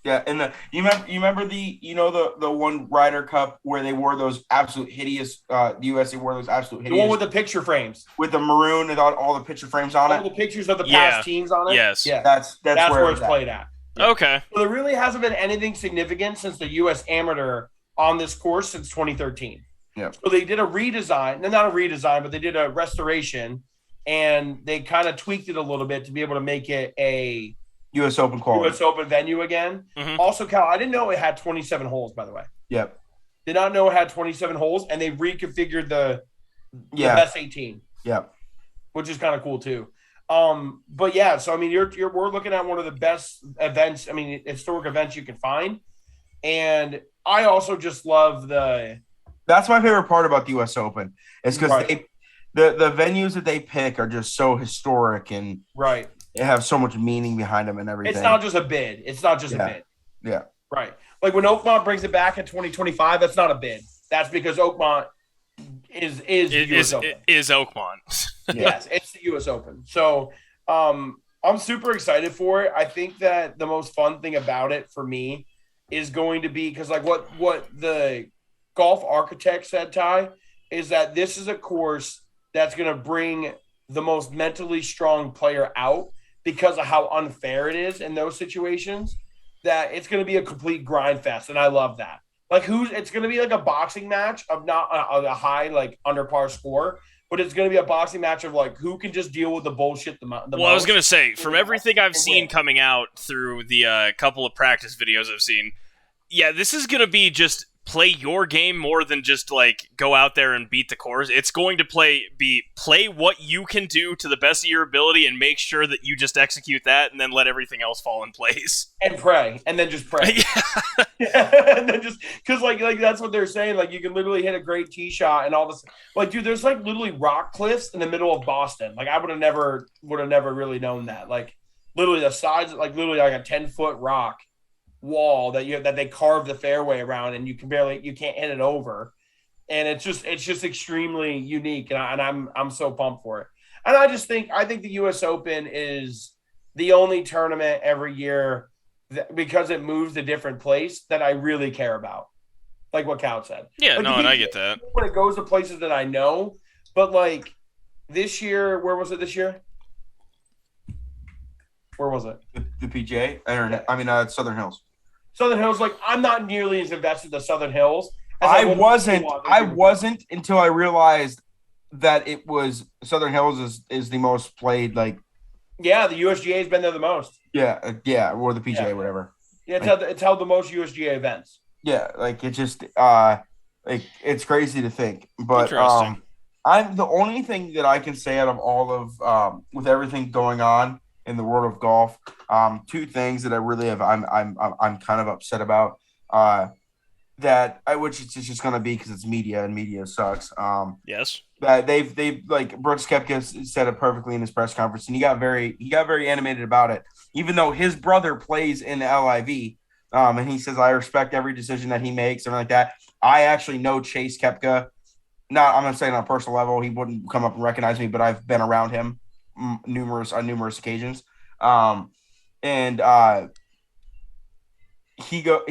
Speaker 3: Yeah, and you remember the one Ryder Cup where they wore those absolute hideous the USA wore those absolute
Speaker 2: The
Speaker 3: hideous
Speaker 2: one with the picture frames,
Speaker 3: with the maroon and all the picture frames on
Speaker 2: all
Speaker 3: it.
Speaker 2: the pictures of the
Speaker 1: Yeah.
Speaker 2: past teams on it.
Speaker 1: Yes.
Speaker 2: Yeah,
Speaker 3: That's
Speaker 2: where
Speaker 3: it's
Speaker 2: it's played at.
Speaker 1: Okay.
Speaker 2: So there really hasn't been anything significant since the U.S. Amateur on this course since 2013.
Speaker 3: Yeah.
Speaker 2: So they did a redesign, not a redesign, but they did a restoration, and they kind of tweaked it a little bit to be able to make it a
Speaker 3: US Open quality.
Speaker 2: U.S. Open venue again.
Speaker 1: Mhm.
Speaker 2: Also, Cal, I didn't know it had 27 holes, by the way.
Speaker 3: Yep.
Speaker 2: Did not know it had 27 holes, and they reconfigured the
Speaker 3: Yeah.
Speaker 2: best 18,
Speaker 3: Yep.
Speaker 2: which is kind of cool too. But yeah, so I mean, we're looking at one of the best events. I mean, historic events you can find, and I also just love
Speaker 3: That's my favorite part about the US Open. Is because
Speaker 2: Right.
Speaker 3: the venues that they pick are just so historic and
Speaker 2: right.
Speaker 3: they have so much meaning behind them and everything.
Speaker 2: It's not just a bid. It's not just
Speaker 3: Yeah.
Speaker 2: a bid.
Speaker 3: Yeah.
Speaker 2: Right. Like when Oakmont brings it back in 2025, that's not a bid. That's because Oakmont is the US Open.
Speaker 1: Is Oakmont.
Speaker 2: Yes, it's the U.S. Open. So I'm super excited for it. I think that the most fun thing about it for me is going to be because like what the golf architect said, Ty, is that this is a course that's going to bring the most mentally strong player out because of how unfair it is in those situations, that it's going to be a complete grind fest. And I love that. Like it's going to be like a boxing match of not a high, like under par score, but it's going to be a boxing match of like who can just deal with the bullshit the most.
Speaker 1: Well, I was going to say, from everything I've
Speaker 2: And
Speaker 1: seen
Speaker 2: win.
Speaker 1: coming out through the couple of practice videos I've seen, yeah, this is going to be just play your game more than just like go out there and beat the course. It's going to play what you can do to the best of your ability and make sure that you just execute that and then let everything else fall in place.
Speaker 2: And pray, and then just pray.
Speaker 1: Yeah.
Speaker 2: And then just because like that's what they're saying. Like you can literally hit a great tee shot and all this. Like, dude, there's like literally rock cliffs in the middle of Boston. Like I would have never really known that. Like literally the sides, like literally like a 10-foot rock wall that they carved the fairway around, and you can't hit it over. And it's just extremely unique, and I'm so pumped for it. And I think the U.S. Open is the only tournament every year because it moves to different place that I really care about. Like what Cal said.
Speaker 1: Yeah,
Speaker 2: like,
Speaker 1: no, and I get that.
Speaker 2: When it goes to places that I know, but like this year, where was it this year? Where was it?
Speaker 3: The PGA? Southern Hills.
Speaker 2: Southern Hills, like I'm not nearly as invested in the Southern Hills.
Speaker 3: I wasn't until I realized that it was Southern Hills is the most played. Like,
Speaker 2: yeah, the USGA has been there the most.
Speaker 3: Yeah, or the PGA, whatever.
Speaker 2: Yeah, it's held the most USGA events.
Speaker 3: Yeah, like it just it's crazy to think, but I'm the only thing that I can say out of all of with everything going on in the world of golf, two things that I really have I'm kind of upset about. Which it's just going to be because it's media and media sucks.
Speaker 1: Yes.
Speaker 3: That they've like Brooks Koepka said it perfectly in his press conference, and he got very animated about it, even though his brother plays in the LIV. And he says, I respect every decision that he makes, and like that. I actually know Chase Koepka. I'm not saying on a personal level, he wouldn't come up and recognize me, but I've been around him on numerous occasions.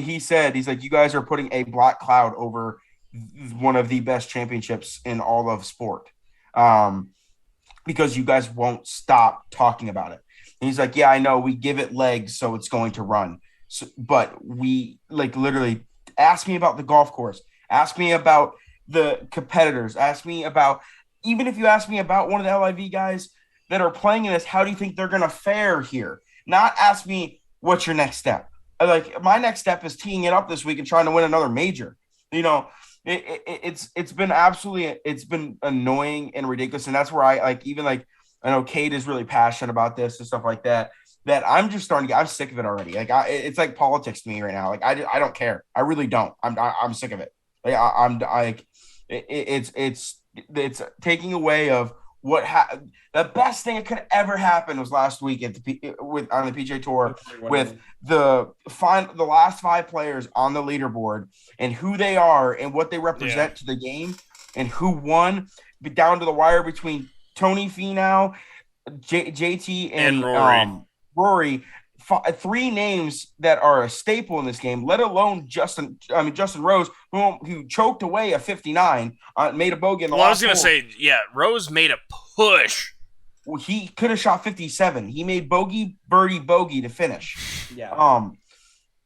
Speaker 3: He said, he's like, you guys are putting a black cloud over one of the best championships in all of sport, because you guys won't stop talking about it. And he's like, yeah, I know we give it legs, so it's going to run. So, but we like literally ask me about the golf course, ask me about the competitors, ask me about, even if you ask me about one of the LIV guys that are playing in this, how do you think they're going to fare here? Not ask me what's your next step. Like my next step is teeing it up this week and trying to win another major. You know, it's been annoying and ridiculous. And that's where I know Kate is really passionate about this and stuff like that. That I'm just starting to I'm sick of it already. Like it's like politics to me right now. Like I don't care. I really don't. I'm sick of it. Like it's taking away of what the best thing that could ever happen was last week on the PGA Tour with the last 5 players on the leaderboard and who they are and what they represent to the game and who won down to the wire between Tony Finau, JT and Rory, 3 names that are a staple in this game, let alone Justin Rose, who choked away a 59, made a bogey in the last hole.
Speaker 1: I was going to say, Rose made a push.
Speaker 3: Well, he could have shot 57. He made bogey, birdie, bogey to finish.
Speaker 2: Yeah.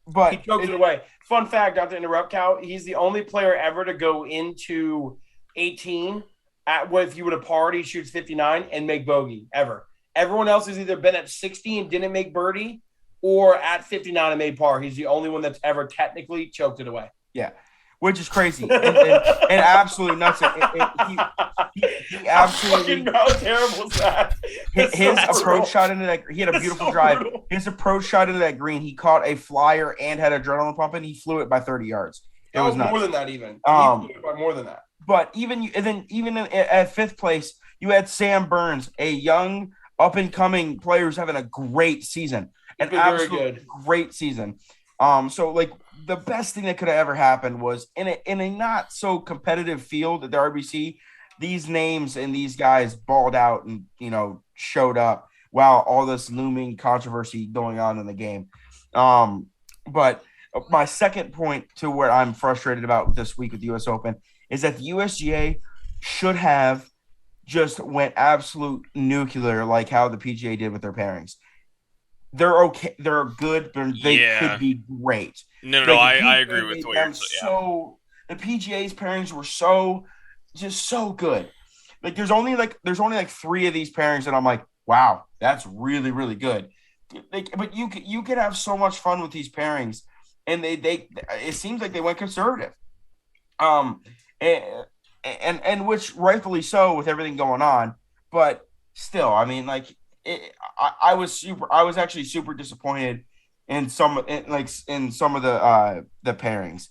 Speaker 2: But he choked it away. Fun fact, not to interrupt, Cal, he's the only player ever to go into 18 if you would have party, shoots 59 and make bogey ever. Everyone else has either been at 60 and didn't make birdie or at 59 and made par. He's the only one that's ever technically choked it away.
Speaker 3: Yeah, which is crazy and absolutely nuts. He absolutely.
Speaker 2: How terrible is that?
Speaker 3: His approach shot into that. He had a beautiful drive. Brutal. His approach shot into that green. He caught a flyer and had adrenaline pumping. He flew it by 30 yards. It was nuts.
Speaker 2: More than that, even. He flew it by more than that.
Speaker 3: But even at 5th place, you had Sam Burns, a young up-and-coming player who's having a great season. An absolute great season. So, like, the best thing that could have ever happened was in a not-so-competitive field at the RBC, these names and these guys balled out and, showed up while all this looming controversy going on in the game. But my second point to what I'm frustrated about this week with the U.S. Open is that the USGA should have just went absolute nuclear like how the PGA did with their pairings. They're okay. They're good. They could be great.
Speaker 1: No, I agree with what you're saying.
Speaker 3: So the PGA's pairings were so good. Like there's only 3 of these pairings that I'm like, wow, that's really, really good. But you could have so much fun with these pairings, and they it seems like they went conservative. And which rightfully so with everything going on, but still, I mean, like I was actually super disappointed in some of the pairings.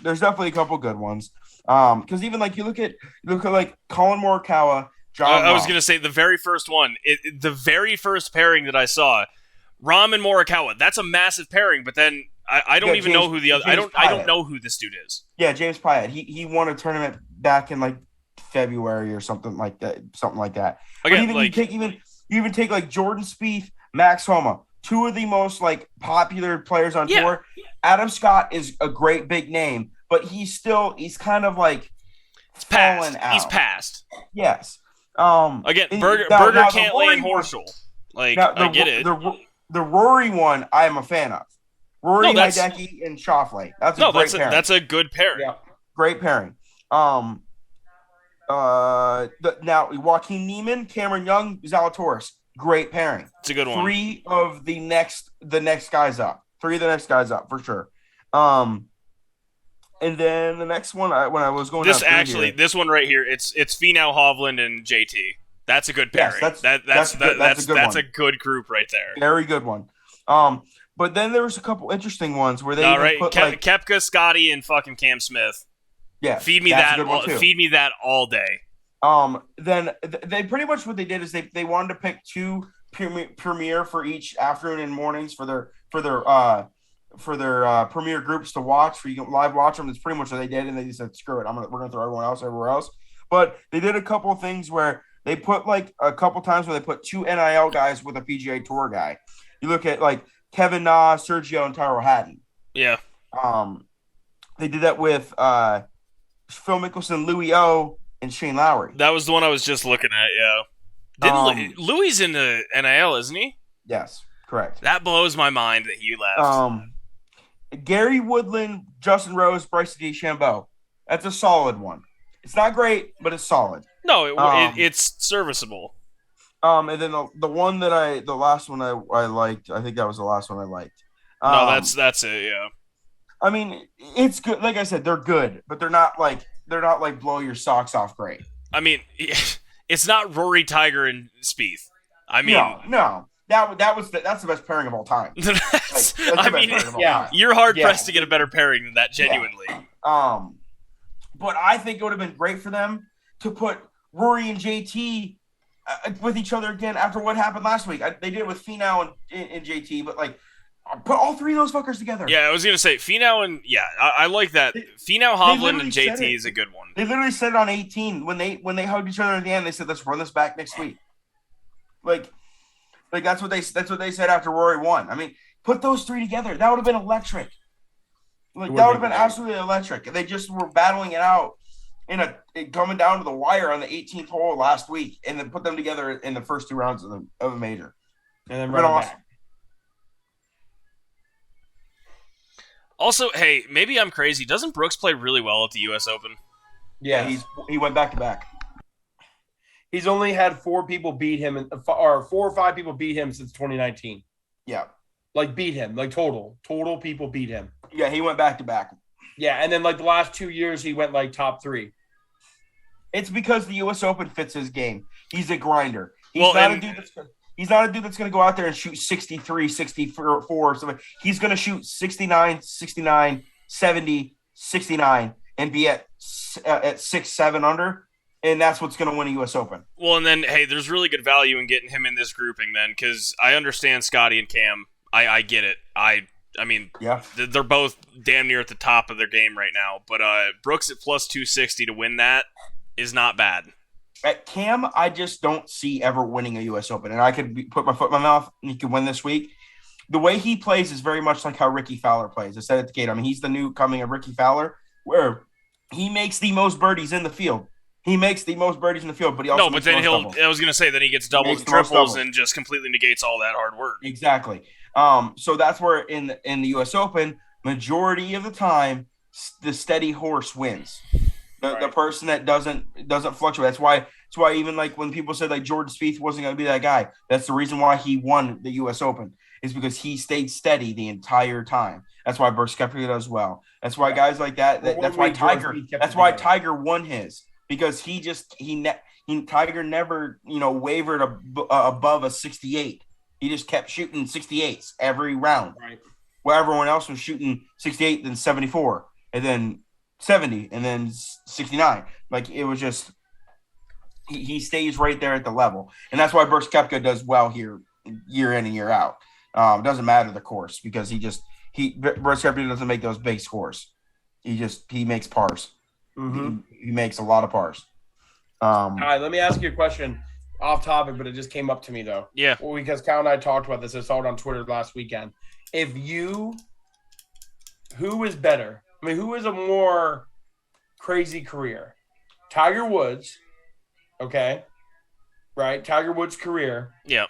Speaker 3: There's definitely a couple good ones. Because even like you look at like Colin Morikawa, John.
Speaker 1: I was gonna say the very first one, the very first pairing that I saw, Rahm and Morikawa. That's a massive pairing, but then I don't even know who the other. I don't
Speaker 3: Pyatt.
Speaker 1: know who this dude is.
Speaker 3: Yeah, James Pyatt. He won a tournament back in like February or something like that.
Speaker 1: Again,
Speaker 3: but
Speaker 1: like
Speaker 3: you even take like Jordan Spieth, Max Homa, two of the most like popular players on tour. Adam Scott is a great big name, but he's kind of like fallen out.
Speaker 1: He's passed.
Speaker 3: Yes.
Speaker 1: Again, Berger can't land Horschel. Like I get it.
Speaker 3: The Rory one, I am a fan of. Rory, Hideki, and Schauffele. That's a great pairing.
Speaker 1: That's a good pairing.
Speaker 2: Yeah.
Speaker 3: Great pairing. Now Joaquin Niemann, Cameron Young, Zalatoris. Great pairing.
Speaker 1: It's a good one.
Speaker 3: Three of the next guys up for sure. And then the next one, when I was going
Speaker 1: this one right here, it's Finau, Hovland, and JT. That's a good pairing.
Speaker 3: Yes,
Speaker 1: that's a good group right there.
Speaker 3: Very good one. But then there was a couple interesting ones where they put
Speaker 1: Koepka, Scotty, and fucking Cam Smith.
Speaker 3: Yeah,
Speaker 1: feed me that all day.
Speaker 3: Then they pretty much what they did is they wanted to pick two premier for each afternoon and mornings for their premier groups to watch, for you can live watch them. That's pretty much what they did, and they just said, "Screw it, we're gonna throw everyone else everywhere else." But they did a couple of things where they put like a couple times where they put two NIL guys with a PGA Tour guy. You look at like Kevin Na, Sergio, and Tyrell Hatton.
Speaker 1: Yeah.
Speaker 3: They did that with Phil Mickelson, Louis O, and Shane Lowry.
Speaker 1: That was the one I was just looking at. Yeah. Louis in the NIL, isn't he?
Speaker 3: Yes, correct.
Speaker 1: That blows my mind that he left.
Speaker 3: Gary Woodland, Justin Rose, Bryson DeChambeau. That's a solid one. It's not great, but it's solid.
Speaker 1: No, it's serviceable.
Speaker 3: And then the last one I liked. I think that was the last one I liked.
Speaker 1: No, that's it. Yeah.
Speaker 3: I mean, it's good. Like I said, they're good, but they're not like blow your socks off great.
Speaker 1: I mean, it's not Rory, Tiger, and Spieth. I mean,
Speaker 3: no. That's the best pairing of all time.
Speaker 1: You're hard pressed to get a better pairing than that, genuinely.
Speaker 3: Yeah. But I think it would have been great for them to put Rory and JT with each other again after what happened last week. They did it with Finau and JT, but like put all three of those fuckers together.
Speaker 1: Yeah, I was gonna say Finau and I like that. Finau, Hovland, and JT is a good one.
Speaker 3: They literally said it on 18 when they hugged each other at the end. They said, "Let's run this back next week." Like that's what they said after Rory won. I mean, put those three together. That would have been electric. Like that would have been absolutely electric. They just were battling it out coming down to the wire on the 18th hole last week, and then put them together in the first two rounds of a major,
Speaker 2: and then run awesome. Back.
Speaker 1: Also, hey, maybe I'm crazy. Doesn't Brooks play really well at the U.S. Open?
Speaker 3: Yeah, he went back to back.
Speaker 2: He's only had 4 people beat him, or 4 or 5 people beat him since 2019.
Speaker 3: Yeah,
Speaker 2: like beat him, like total people beat him.
Speaker 3: Yeah, he went back to back.
Speaker 2: Yeah, and then like the last 2 years, he went like top 3.
Speaker 3: It's because the U.S. Open fits his game. He's a grinder. He's not a dude that's going to go out there and shoot 63, 64, something. He's going to shoot 69, 69, 70, 69, and be at 6, 7 under, and that's what's going to win a U.S. Open.
Speaker 1: Well, and then, hey, there's really good value in getting him in this grouping then, because I understand Scotty and Cam. I get it. I mean,
Speaker 3: yeah,
Speaker 1: they're both damn near at the top of their game right now, but Brooks at plus 260 to win that is not bad.
Speaker 3: At Cam, I just don't see ever winning a U.S. Open, and I could put my foot in my mouth and he could win this week. The way he plays is very much like how Ricky Fowler plays. I said at the gate, I mean, he's the new coming of Ricky Fowler, where he makes the most birdies in the field. He makes the most birdies in the field, but he also
Speaker 1: I was going to say, then he gets doubles and triples and just completely negates all that hard work.
Speaker 3: Exactly. So that's where in the U.S. Open, majority of the time, the steady horse wins. The person that doesn't fluctuate. That's why even like when people said like Jordan Spieth wasn't going to be that guy, that's the reason why he won the U.S. Open, is because he stayed steady the entire time. That's why Brooks Koepka does well. That's why guys like that's why Tiger won his, because Tiger never wavered above a 68. He just kept shooting 68s every round.
Speaker 2: Right.
Speaker 3: Where everyone else was shooting 68, then 74, and then 70, and then 69. Like, it was just he stays right there at the level. And that's why Brooks Koepka does well here year in and year out. It doesn't matter the course, because Brooks Koepka doesn't make those big scores. He makes pars.
Speaker 2: Mm-hmm.
Speaker 3: He makes a lot of pars.
Speaker 2: All right, let me ask you a question off topic, but it just came up to me though.
Speaker 1: Yeah.
Speaker 2: Well, because Cal and I talked about this. I saw it on Twitter last weekend. Who is better? I mean, who is a more crazy career? Tiger Woods, okay, right? Tiger Woods' career,
Speaker 1: Yeah.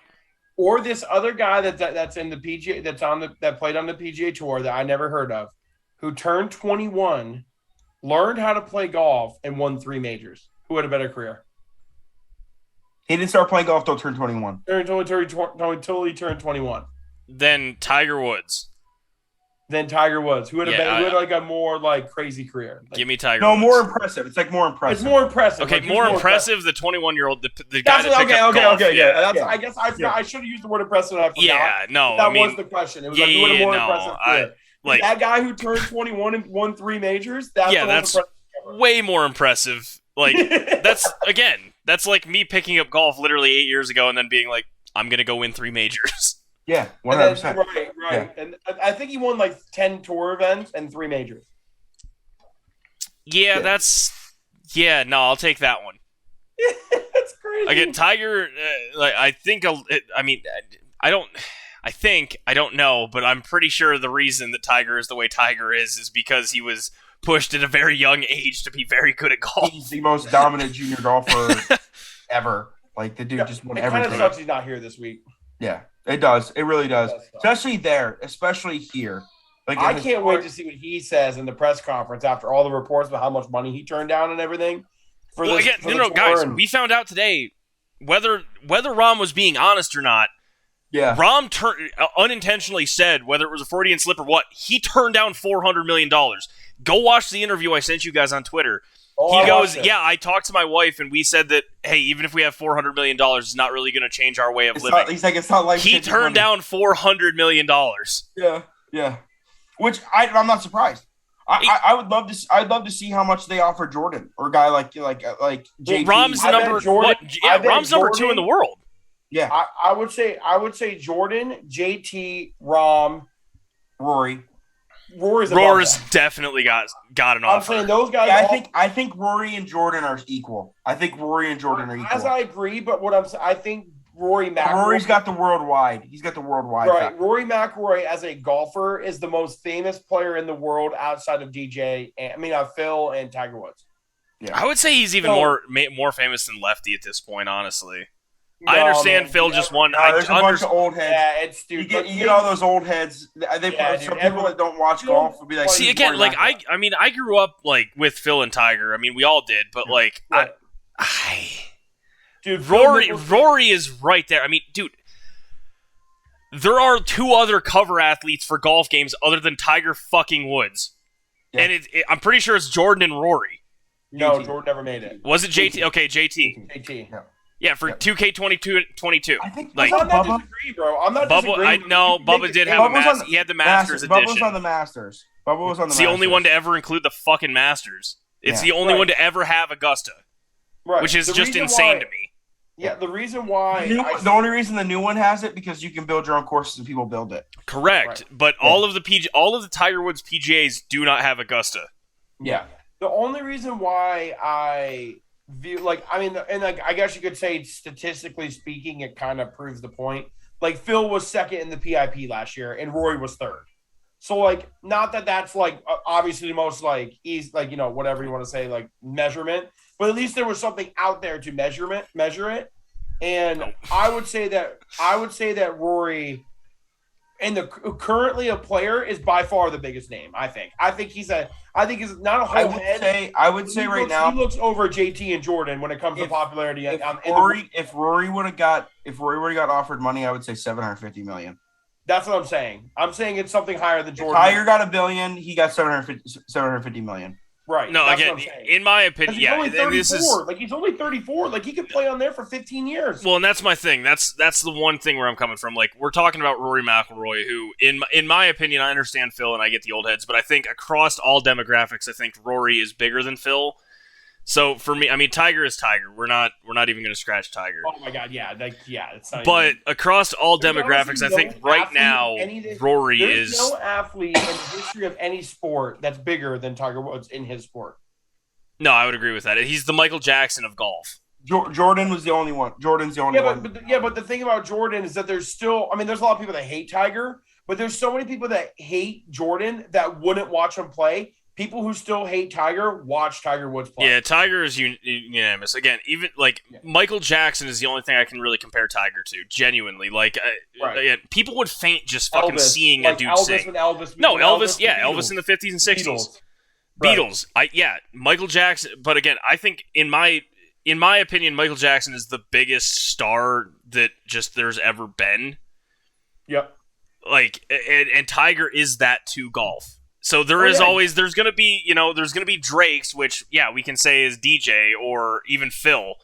Speaker 2: or this other guy that's in the PGA that played on the PGA Tour that I never heard of, who turned 21, learned how to play golf, and won 3 majors. Who had a better career?
Speaker 3: He didn't start playing golf until he turned 21.
Speaker 2: Until he turned 21.
Speaker 1: Then Tiger Woods.
Speaker 2: Then Tiger Woods, who had a more like crazy career. Like,
Speaker 1: Give me Tiger
Speaker 3: No,
Speaker 1: Woods.
Speaker 3: more impressive. It's like more impressive.
Speaker 2: it's more impressive.
Speaker 1: Okay,
Speaker 2: Like,
Speaker 1: more impressive. The 21-year-old, the guy
Speaker 2: That's
Speaker 1: that picked up golf.
Speaker 2: yeah.
Speaker 3: Yeah.
Speaker 2: I guess I forgot. I should have used the word impressive. And I forgot.
Speaker 1: Yeah, no,
Speaker 2: That
Speaker 1: I mean,
Speaker 2: was the question. It was like, who had a more impressive career?
Speaker 1: like
Speaker 2: That guy who turned 21 and won 3 majors. That's
Speaker 1: Yeah,
Speaker 2: the most
Speaker 1: that's
Speaker 2: impressive.
Speaker 1: way more impressive. Like that's like me picking up golf literally 8 years ago and then being like, I'm gonna go win 3 majors.
Speaker 3: Yeah,
Speaker 2: And then,
Speaker 3: 100%.
Speaker 2: right.
Speaker 3: Yeah.
Speaker 2: And I think he won like 10 tour events and 3 majors.
Speaker 1: Yeah, no, I'll take that one.
Speaker 2: That's crazy.
Speaker 1: Again, Tiger, I don't know, but I'm pretty sure the reason that Tiger is the way Tiger is because he was pushed at a very young age to be very good at golf.
Speaker 3: He's the most dominant junior golfer ever. Like, the dude just won
Speaker 2: it
Speaker 3: everything.
Speaker 2: kind of sucks he's not here this week.
Speaker 3: Yeah, it does. It really does.
Speaker 2: It does suck.
Speaker 3: Especially here. Like,
Speaker 2: I can't wait to see what he says in the press conference after all the reports about how much money he turned down and everything.
Speaker 1: Guys, we found out today whether Rahm was being honest or not.
Speaker 3: Yeah.
Speaker 1: Rahm unintentionally said, whether it was a Freudian slip or what, he turned down $400 million. Go watch the interview I sent you guys on Twitter. He goes, yeah, I talked to my wife and we said that, hey, even if we have $400 million, it's not really going to change our way of living.
Speaker 3: He's like, it's not like
Speaker 1: he turned down $400 million.
Speaker 3: Yeah. Which I'm not surprised. I would love to. I'd love to see how much they offer Jordan or a guy like JT.
Speaker 1: Rom's number. Rom's number 2 in the world.
Speaker 3: Yeah,
Speaker 2: I would say Jordan, JT, Rom,
Speaker 3: Rory.
Speaker 2: Rory's
Speaker 1: definitely got an
Speaker 2: I'm
Speaker 1: offer.
Speaker 2: saying those guys.
Speaker 3: Yeah, I think Rory and Jordan are equal. I think Rory and Jordan are equal.
Speaker 2: As I agree, but I think Rory's
Speaker 3: got the worldwide. He's got the worldwide.
Speaker 2: Right,
Speaker 3: factor.
Speaker 2: Rory McIlroy as a golfer is the most famous player in the world outside of Phil and Tiger Woods.
Speaker 1: Yeah. I would say he's even more famous than Lefty at this point, honestly. I understand Phil just won.
Speaker 3: There's a bunch of old heads.
Speaker 2: Yeah, it's dude.
Speaker 3: You get all those old heads. People that don't watch golf would be like.
Speaker 1: See again, like I grew up like with Phil and Tiger. I mean, we all did, but like
Speaker 2: dude,
Speaker 1: Rory is right there. I mean, dude, there are 2 other cover athletes for golf games other than Tiger fucking Woods, and I'm pretty sure it's Jordan and Rory.
Speaker 2: No,
Speaker 3: JT.
Speaker 2: Jordan never made it.
Speaker 1: Was it JT? Okay, JT.
Speaker 2: JT.
Speaker 3: No.
Speaker 1: Yeah, for 2K22.
Speaker 3: I think
Speaker 1: like
Speaker 2: I'm not disagreeing, bro. I'm not disagreeing.
Speaker 1: Bubba did have a Masters. He had the Masters edition.
Speaker 3: Bubba was on the Masters.
Speaker 1: It's the only one to ever include the fucking Masters. It's the only one to ever have Augusta, which is just insane to me.
Speaker 2: Yeah, the reason why
Speaker 3: the only reason the new one has it because you can build your own courses and people build it.
Speaker 1: Correct, but all of the Tiger Woods PGAs do not have Augusta.
Speaker 2: Yeah, the only reason why I view I guess you could say statistically speaking, it kind of proves the point. Like Phil was second in the PIP last year, and Rory was third. So like, not that that's like obviously the most like easy, like whatever you want to say, like measurement, but at least there was something out there to measure it. And I would say that Rory, and currently a player, is by far the biggest name. I think he's not a whole head.
Speaker 3: I would say right now
Speaker 2: he looks over JT and Jordan when it comes to popularity.
Speaker 3: If Rory would have got offered money, I would say $750 million.
Speaker 2: That's what I'm saying. I'm saying it's something higher than Jordan.
Speaker 3: Tiger got $1 billion. He got $750 million.
Speaker 2: Right.
Speaker 1: No, again, in my opinion,
Speaker 2: he's only 34. He's only 34. Like, he could play on there for 15 years.
Speaker 1: Well, and that's my thing. That's the one thing where I'm coming from. Like, we're talking about Rory McIlroy, who, in my opinion, I understand Phil and I get the old heads, but I think across all demographics, I think Rory is bigger than Phil. So for me, I mean, Tiger is Tiger. We're not even going to scratch Tiger.
Speaker 2: Oh my God, yeah, it's not.
Speaker 1: But
Speaker 2: even,
Speaker 1: across all demographics, I think right now Rory
Speaker 2: there's
Speaker 1: is
Speaker 2: no athlete in the history of any sport that's bigger than Tiger Woods in his sport.
Speaker 1: No, I would agree with that. He's the Michael Jackson of golf.
Speaker 3: Jordan was the only one. Jordan's the only one.
Speaker 2: But the thing about Jordan is that there's still. I mean, there's a lot of people that hate Tiger, but there's so many people that hate Jordan that wouldn't watch him play. People who still hate Tiger watch Tiger Woods play.
Speaker 1: Yeah, Tiger is unanimous. Again, even Michael Jackson is the only thing I can really compare Tiger to. Genuinely, again, people would faint just fucking seeing a dude
Speaker 2: Elvis
Speaker 1: sing.
Speaker 2: Elvis
Speaker 1: Elvis in the 50s and 60s.
Speaker 2: Beatles.
Speaker 1: Michael Jackson. But again, I think in my opinion, Michael Jackson is the biggest star that just there's ever been.
Speaker 2: Yep.
Speaker 1: And Tiger is that to golf. So there's going to be Drake's, which, we can say is DJ or even Phil.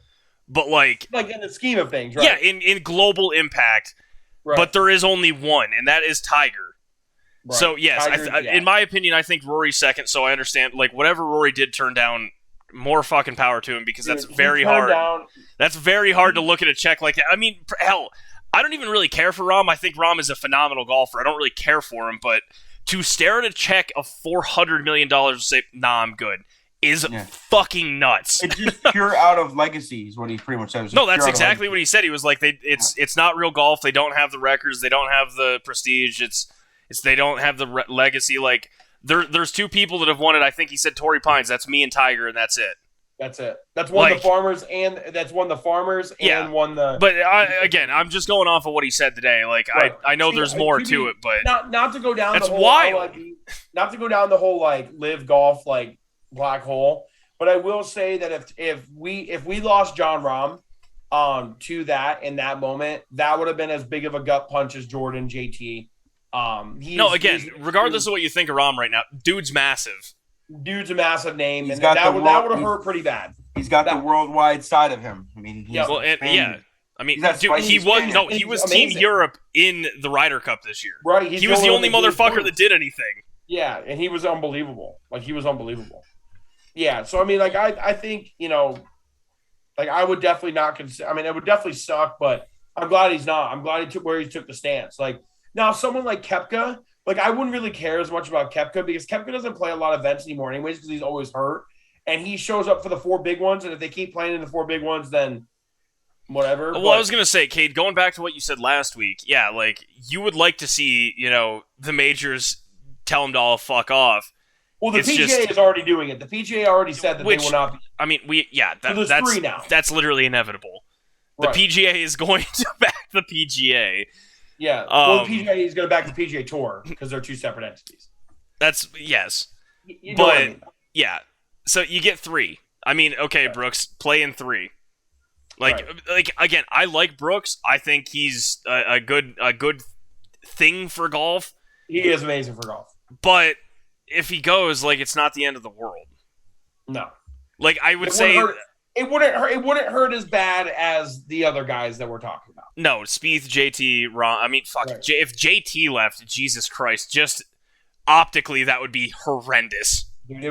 Speaker 1: But
Speaker 2: in the scheme of things, right?
Speaker 1: Yeah, in global impact. Right. But there is only one, and that is Tiger. Right. So, yes, in my opinion, I think Rory's second, so I understand. Whatever Rory did turn down, more fucking power to him, because that's very hard. That's very hard to look at a check like that. I mean, hell, I don't even really care for Rahm. I think Rahm is a phenomenal golfer. I don't really care for him, but to stare at a check of $400 million and say, nah, I'm good, is fucking nuts.
Speaker 3: It's just pure out of legacy is what he pretty much said.
Speaker 1: No, that's exactly what he said. He was like, it's not real golf. They don't have the records. They don't have the prestige. They don't have the legacy. There's two people that have won it. I think he said Torrey Pines. That's me and Tiger, and that's it.
Speaker 2: That's it. That's one of the farmers, and won the.
Speaker 1: But I'm just going off of what he said today. I know there's more to it, but
Speaker 2: not to go down.
Speaker 1: That's
Speaker 2: the whole,
Speaker 1: wild.
Speaker 2: Not to go down the whole live golf black hole. But I will say that if we lost John Rahm to that in that moment, that would have been as big of a gut punch as Jordan, JT.
Speaker 1: Regardless of what you think of Rahm right now, dude's massive.
Speaker 2: Dude's a massive name, and that would have hurt pretty bad.
Speaker 3: He's got the worldwide side of him. I mean,
Speaker 1: I mean, dude, he was Team Europe in the Ryder Cup this year.
Speaker 2: Right,
Speaker 1: he was the only motherfucker that did anything.
Speaker 2: Yeah, and he was unbelievable. Yeah, so I mean, I think I would definitely not consider. I mean, it would definitely suck, but I'm glad he's not. I'm glad he took the stance. Now, someone like Koepka. I wouldn't really care as much about Koepka because Koepka doesn't play a lot of events anymore anyways because he's always hurt. And he shows up for the 4 big ones, and if they keep playing in the 4 big ones, then whatever.
Speaker 1: Well, I was going to say, Cade, going back to what you said last week, you would like to see, the majors tell them to all fuck off.
Speaker 2: Well, the PGA is already doing it. The PGA already said that they will not be.
Speaker 1: I mean,
Speaker 2: there's 3 now.
Speaker 1: That's literally inevitable. The PGA is going to back the PGA.
Speaker 2: Yeah, the PGA is going to back the PGA Tour because they're 2 separate entities.
Speaker 1: Yes.
Speaker 2: You know what I mean.
Speaker 1: Yeah. So you get 3. I mean, okay, Brooks, play in 3. Again, I like Brooks. I think he's a good thing for golf.
Speaker 2: He is amazing for golf.
Speaker 1: But if he goes, it's not the end of the world.
Speaker 2: No.
Speaker 1: I would say
Speaker 2: it wouldn't hurt as bad as the other guys that we're talking about.
Speaker 1: No, Spieth, JT, Ron. I mean, fuck. Right. If JT left, Jesus Christ, just optically, that would be horrendous.
Speaker 2: Dude,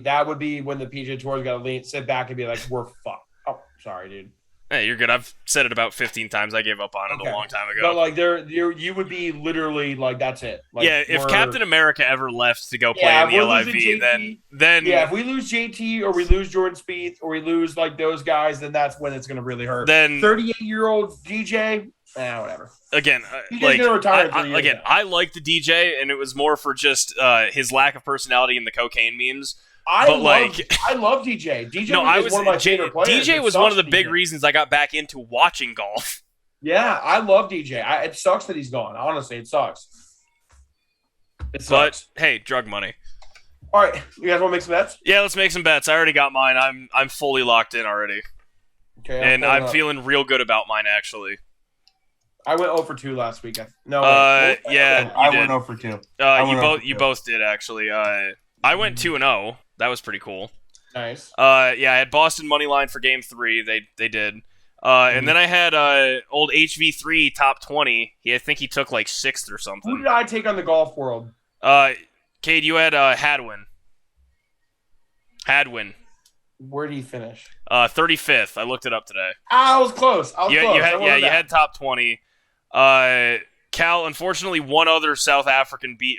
Speaker 2: that would be when the PGA Tour's got to sit back and be like, we're fucked. Oh, sorry, dude.
Speaker 1: Hey, you're good. I've said it about 15 times. I gave up on it a long time ago.
Speaker 2: But you would be literally that's it.
Speaker 1: If Captain America ever left to go play in the LIV, then
Speaker 2: if we lose JT or we lose Jordan Spieth or we lose those guys, then that's when it's going to really hurt.
Speaker 1: Then
Speaker 2: 38-year-old DJ, whatever.
Speaker 1: Again,
Speaker 2: DJ's gonna retire
Speaker 1: I like the DJ, and it was more for just his lack of personality in the cocaine memes.
Speaker 2: I love DJ. DJ is one of my favorite players.
Speaker 1: DJ was one of the big reasons I got back into watching golf.
Speaker 2: Yeah, I love DJ. It sucks that he's gone. Honestly, it sucks.
Speaker 1: But hey, drug money.
Speaker 2: All right, you guys want to make some bets?
Speaker 1: Yeah, let's make some bets. I already got mine. I'm fully locked in already. Okay, and I'm feeling real good about mine actually.
Speaker 2: I went 0 for 2 last week.
Speaker 3: I went 0 for 2.
Speaker 1: You both did actually. I went 2-0. That was pretty cool.
Speaker 2: Nice.
Speaker 1: I had Boston money line for Game 3. They did. And then I had old HV3 top 20. I think he took 6th or something.
Speaker 2: Who did I take on the golf world?
Speaker 1: Cade, you had Hadwin.
Speaker 2: Where did he finish?
Speaker 1: 35th. I looked it up today.
Speaker 2: I was close.
Speaker 1: You had top 20. Cal, unfortunately, one other South American beat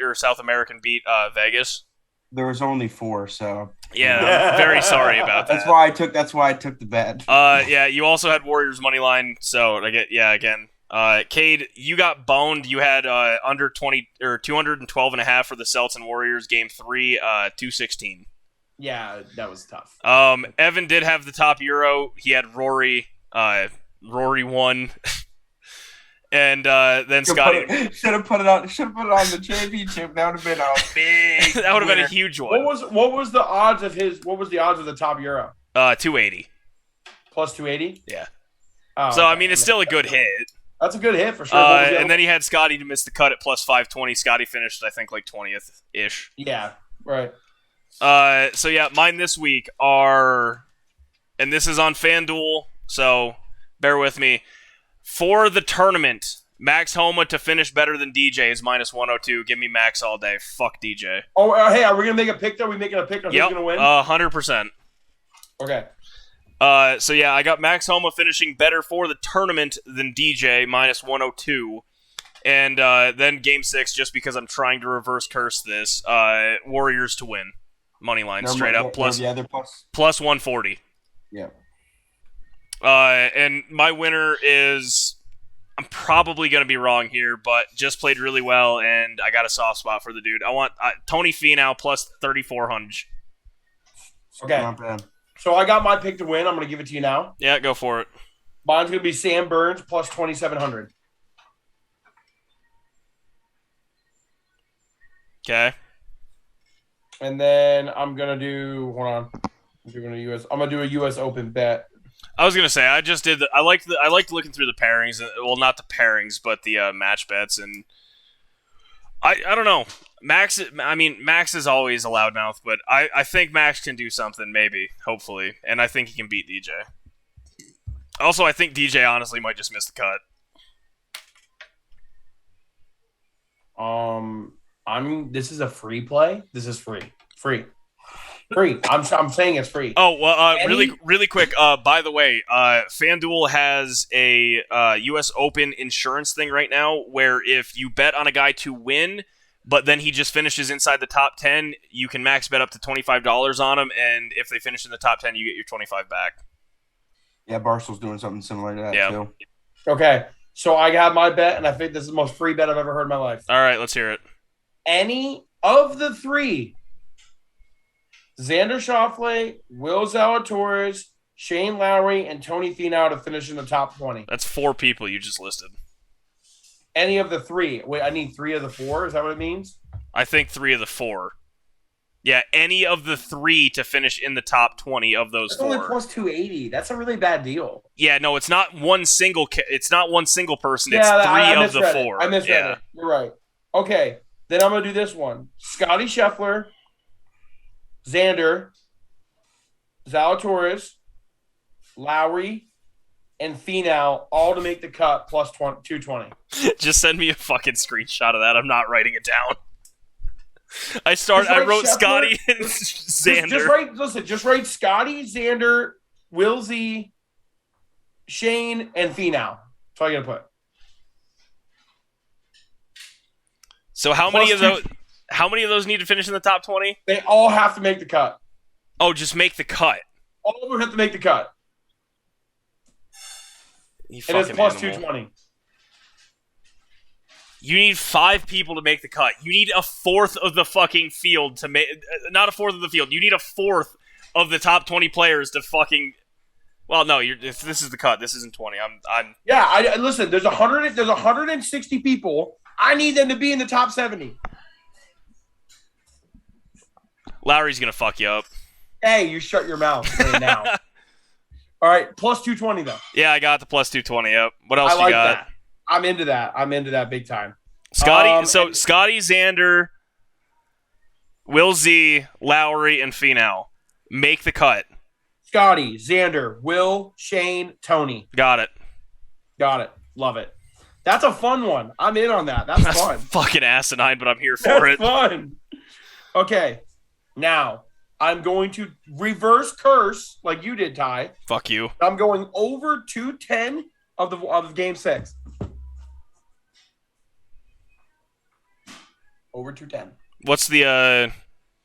Speaker 1: Vegas.
Speaker 3: There was only 4, so
Speaker 1: yeah, I'm very sorry about that.
Speaker 3: That's why I took the bet.
Speaker 1: Yeah, you also had Warriors money line, so again. Cade, you got boned. You had under 20 or 212.5 for the Celtics and Warriors game 3, 216.
Speaker 2: Yeah, that was tough.
Speaker 1: Evan did have the top Euro. He had Rory. Rory won. And then Scotty
Speaker 3: should have put it on the championship. That would have been a big.
Speaker 1: That would have been a huge one.
Speaker 2: What was the odds of the top Euro?
Speaker 1: 280.
Speaker 2: Plus 280?
Speaker 1: Yeah.
Speaker 2: Oh,
Speaker 1: so
Speaker 2: okay.
Speaker 1: I mean, it's still a good hit.
Speaker 2: That's a good hit for sure.
Speaker 1: And then he had Scotty to miss the cut at plus 520. Scotty finished, I think, like 20th ish.
Speaker 2: Yeah. Right.
Speaker 1: So yeah, mine this week are, and this is on FanDuel, so bear with me. For the tournament, Max Homa to finish better than DJ is minus 102. Give me Max all day. Fuck DJ.
Speaker 2: Oh, hey, are we gonna make a pick though? Are we making a pick on who's gonna win?
Speaker 1: 100%.
Speaker 2: Okay.
Speaker 1: So yeah, I got Max Homa finishing better for the tournament than DJ, minus 102. And then game 6, just because I'm trying to reverse curse this, Warriors to win. Money line, straight up, plus 140.
Speaker 3: Yeah.
Speaker 1: And my winner is, I'm probably going to be wrong here, but just played really well, and I got a soft spot for the dude. I want Tony Finau plus 3,400.
Speaker 2: Okay. So I got my pick to win. I'm going to give it to you now.
Speaker 1: Yeah, go for it.
Speaker 2: Mine's going to be Sam Burns plus 2,700.
Speaker 1: Okay.
Speaker 2: And then I'm going to do, hold on. I'm going to do a US Open bet.
Speaker 1: I was gonna say I just did. I liked looking through the pairings. Well, not the pairings, but the match bets, and I don't know. Max is always a loudmouth, but I think Max can do something, maybe, hopefully, and I think he can beat DJ. Also, I think DJ honestly might just miss the cut.
Speaker 2: This is a free play. This is free. I'm saying it's free.
Speaker 1: Oh well, really quick. By the way, FanDuel has a U.S. Open insurance thing right now, where if you bet on a guy to win, but then he just finishes inside the top 10, you can max bet up to $25 on him, and if they finish in the top 10, you get your 25 back.
Speaker 3: Yeah, Barstool's doing something similar to that too.
Speaker 2: Okay, so I got my bet, and I think this is the most free bet I've ever heard in my life.
Speaker 1: All right, let's hear it.
Speaker 2: Any of the 3. Xander Schauffele, Will Zalatoris, Shane Lowry, and Tony Finau to finish in the top 20.
Speaker 1: That's 4 people you just listed.
Speaker 2: Any of the 3. Wait, I need 3 of the 4? Is that what it means?
Speaker 1: I think 3 of the 4. Yeah, any of the 3 to finish in the top 20 of those
Speaker 2: That's
Speaker 1: 4.
Speaker 2: only plus 280. That's a really bad deal.
Speaker 1: Yeah, no, it's not one single person. It's 3 of the 4.
Speaker 2: I misread it. You're right. Okay, then I'm going to do this one. Scotty Scheffler, Xander, Zalatoris, Lowry, and Finau all to make the cut plus 220.
Speaker 1: Just send me a fucking screenshot of that. I'm not writing it down. I wrote Scheffler, Scotty and Xander.
Speaker 2: Just write Scotty, Xander, Will Z, Shane, and Finau. That's all you gotta put.
Speaker 1: So how many of those need to finish in the top 20?
Speaker 2: They all have to make the cut.
Speaker 1: Oh, just make the cut.
Speaker 2: All of them have to make the cut.
Speaker 1: It
Speaker 2: is plus 220.
Speaker 1: You need 5 people to make the cut. You need a fourth of the fucking field to make. Not a fourth of the field. You need a fourth of the top 20 players to fucking. Well, no. If this is the cut, this isn't 20. I'm.
Speaker 2: Yeah. Listen. There's 100. There's 160 people. I need them to be in the top 70.
Speaker 1: Lowry's gonna fuck you up.
Speaker 2: Hey, you shut your mouth right now. All right, plus 220 though.
Speaker 1: Yeah, I got the plus 220 up. What else you got?
Speaker 2: That. I'm into that big time.
Speaker 1: Scotty, Scotty, Xander, Will Z, Lowry, and Finau make the cut.
Speaker 2: Scotty, Xander, Will, Shane, Tony.
Speaker 1: Got it.
Speaker 2: Love it. That's a fun one. I'm in on that. That's fun.
Speaker 1: Fucking asinine, but I'm here for it.
Speaker 2: Fun. Okay. Now, I'm going to reverse curse like you did, Ty.
Speaker 1: Fuck you.
Speaker 2: I'm going over 210 of game 6. Over 210.
Speaker 1: What's the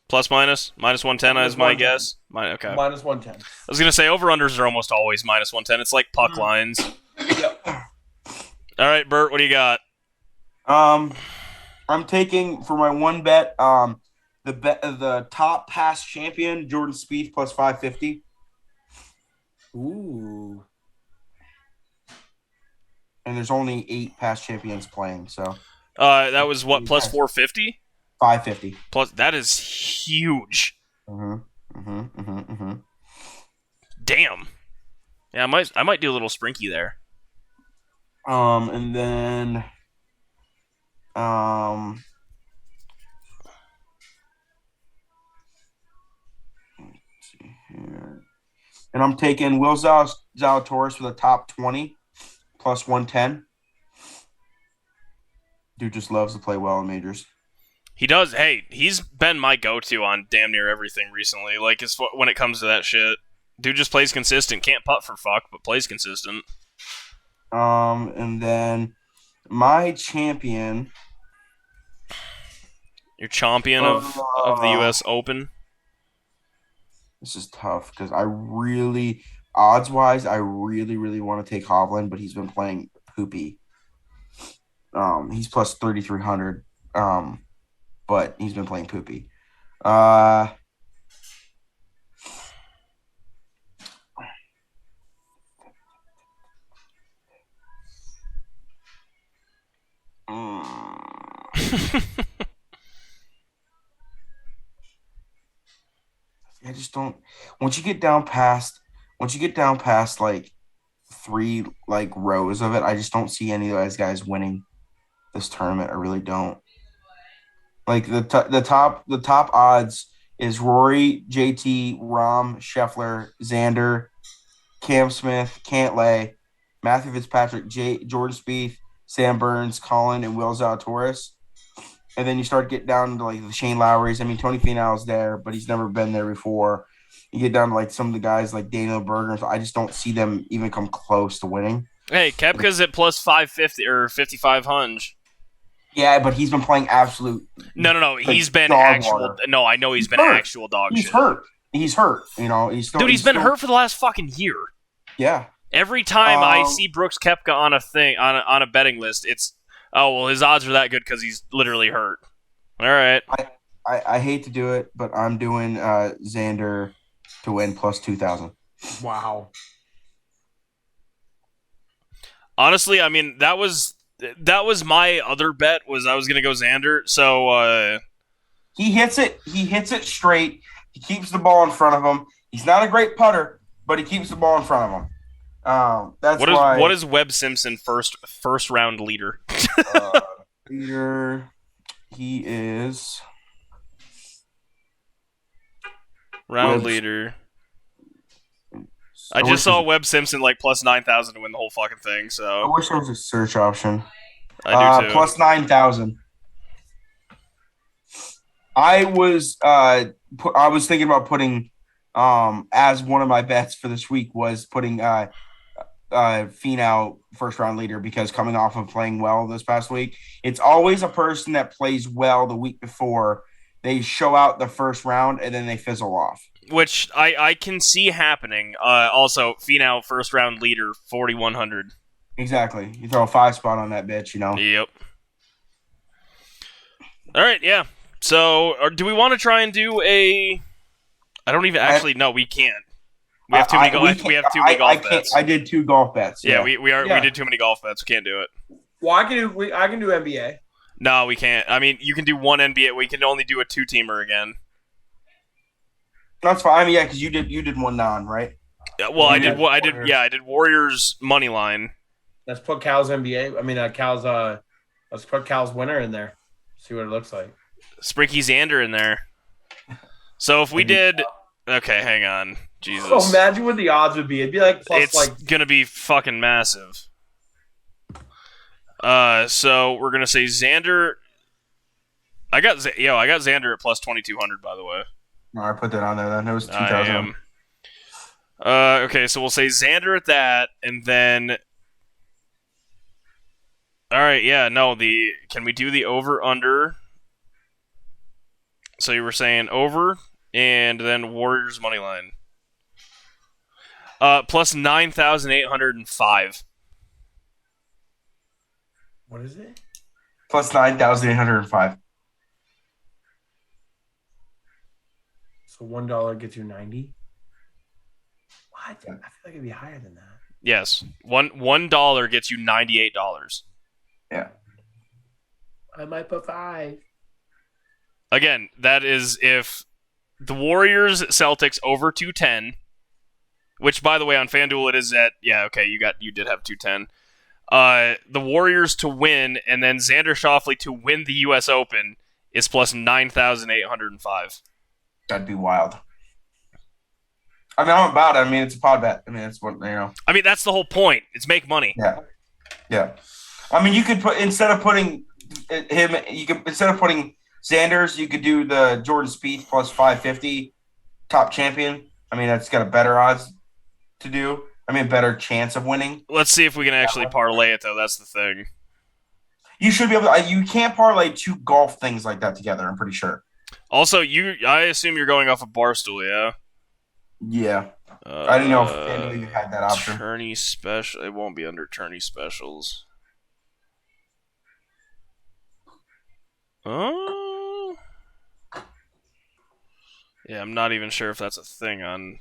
Speaker 1: plus minus? Minus 110 is my
Speaker 2: 110.
Speaker 1: guess. Okay.
Speaker 2: Minus 110.
Speaker 1: I was going to say over-unders are almost always minus 110. It's like puck lines.
Speaker 2: Yep.
Speaker 1: All right, Bert, what do you got?
Speaker 3: I'm taking for my one bet the top pass champion Jordan Spieth plus 550.
Speaker 2: Ooh.
Speaker 3: And there's only 8 pass champions playing, so
Speaker 1: That was what, plus 450?
Speaker 3: 550.
Speaker 1: Plus, that is huge. Damn. Yeah, I might do a little sprinky there.
Speaker 3: And then let's see here. And I'm taking Will Zalatoris for the top 20 plus 110. Dude just loves to play well in majors.
Speaker 1: He does. Hey, he's been my go-to on damn near everything recently. Like, when it comes to that shit. Dude just plays consistent. Can't putt for fuck, but plays consistent.
Speaker 3: And then my champion.
Speaker 1: Your champion of the U.S. Open.
Speaker 3: This is tough because odds-wise, I really want to take Hovland, but he's been playing poopy. He's plus 3,300. But he's been playing poopy. I just don't. Once you get down past like 3 like rows of it, I just don't see any of those guys winning this tournament. I really don't. Like the top odds is Rory, JT, Rahm, Scheffler, Xander, Cam Smith, Cantlay, Matthew Fitzpatrick, Jordan Spieth, Sam Burns, Colin, and Will Zalatoris. And then you start getting down to like the Shane Lowry's. I mean, Tony Finau's there, but he's never been there before. You get down to like some of the guys like Daniel Berger. So I just don't see them even come close to winning.
Speaker 1: Hey, Koepka's at plus 550 or 5,500.
Speaker 3: Yeah, but he's been playing absolute.
Speaker 1: No. He's been
Speaker 3: dog
Speaker 1: actual.
Speaker 3: water.
Speaker 1: No, I know he's been actual dog shit.
Speaker 3: He's hurt. He's hurt. You know, he's still.
Speaker 1: Dude, he's been hurt for the last fucking year.
Speaker 3: Yeah.
Speaker 1: Every time I see Brooks Koepka on a thing on a betting list, it's his odds are that good because he's literally hurt. All right.
Speaker 3: I hate to do it, but I'm doing Xander to win plus 2,000.
Speaker 2: Wow.
Speaker 1: Honestly, I mean that was my other bet was I was gonna go Xander. So
Speaker 3: he hits it straight. He keeps the ball in front of him. He's not a great putter, but he keeps the ball in front of him.
Speaker 1: What is Webb Simpson first round leader?
Speaker 3: Leader, he is
Speaker 1: leader. I just saw Webb Simpson like plus 9,000 to win the whole fucking thing. So
Speaker 3: I wish there was a search option.
Speaker 1: I do too.
Speaker 3: Plus 9,000. I was thinking about putting as one of my bets for this week was putting Finau first round leader because coming off of playing well this past week, it's always a person that plays well the week before. They show out the first round and then they fizzle off.
Speaker 1: Which I can see happening. Also, Finau first round leader 4,100.
Speaker 3: Exactly. You throw a 5 spot on that bitch, you know.
Speaker 1: Yep. All right, yeah. So, do we want to try and do a? I don't even actually. No, we can't. We have too many. We have too many golf bets.
Speaker 3: I did 2 golf bets.
Speaker 1: Yeah, we did too many golf bets. We can't do it.
Speaker 2: Well, I can do NBA.
Speaker 1: No, we can't. I mean, you can do one NBA. We can only do a 2-teamer again.
Speaker 3: That's fine. I mean, yeah, because you did one non, right?
Speaker 1: Yeah, well, I did Warriors money line.
Speaker 2: Let's put Cal's NBA. I mean, let's put Cal's winner in there. See what it looks like.
Speaker 1: Sprinky Xander in there. So if we did, okay, hang on, Jesus.
Speaker 2: Oh, imagine what the odds would be. It'd be like plus
Speaker 1: it's gonna be fucking massive. So we're gonna say Xander. I got Xander at plus 2,200. By the way.
Speaker 3: No, I put that on there then. It was 2000.
Speaker 1: I am. Okay, so we'll say Xander at that, and then. All right, yeah, no. Can we do the over under? So you were saying over, and then Warriors money line. Plus 9,805.
Speaker 2: What is it?
Speaker 3: Plus 9,805.
Speaker 2: So $1 gets you 90. What? I feel like it'd be higher than that.
Speaker 1: Yes, $1 gets you $98.
Speaker 3: Yeah.
Speaker 2: I might put 5.
Speaker 1: Again, that is if the Warriors Celtics over 210, which by the way on FanDuel it is at you did have 210. The Warriors to win and then Xander Schauffele to win the U.S. Open is plus 9,805.
Speaker 3: That'd be wild. I mean, I'm about it. I mean, it's a pod bet. I mean, it's what
Speaker 1: I mean, that's the whole point. It's make money.
Speaker 3: Yeah. I mean, you could put instead of putting Sanders, you could do the Jordan Spieth plus 550 top champion. I mean, that's got a better odds to do. I mean, better chance of winning.
Speaker 1: Let's see if we can actually parlay it, though. That's the thing.
Speaker 3: You should be able to. You can't parlay 2 golf things like that together, I'm pretty sure.
Speaker 1: Also, I assume you're going off of Barstool, yeah?
Speaker 3: Yeah. I didn't know if you had that option.
Speaker 1: Tourney special. It won't be under tourney specials. Oh. Yeah, I'm not even sure if that's a thing on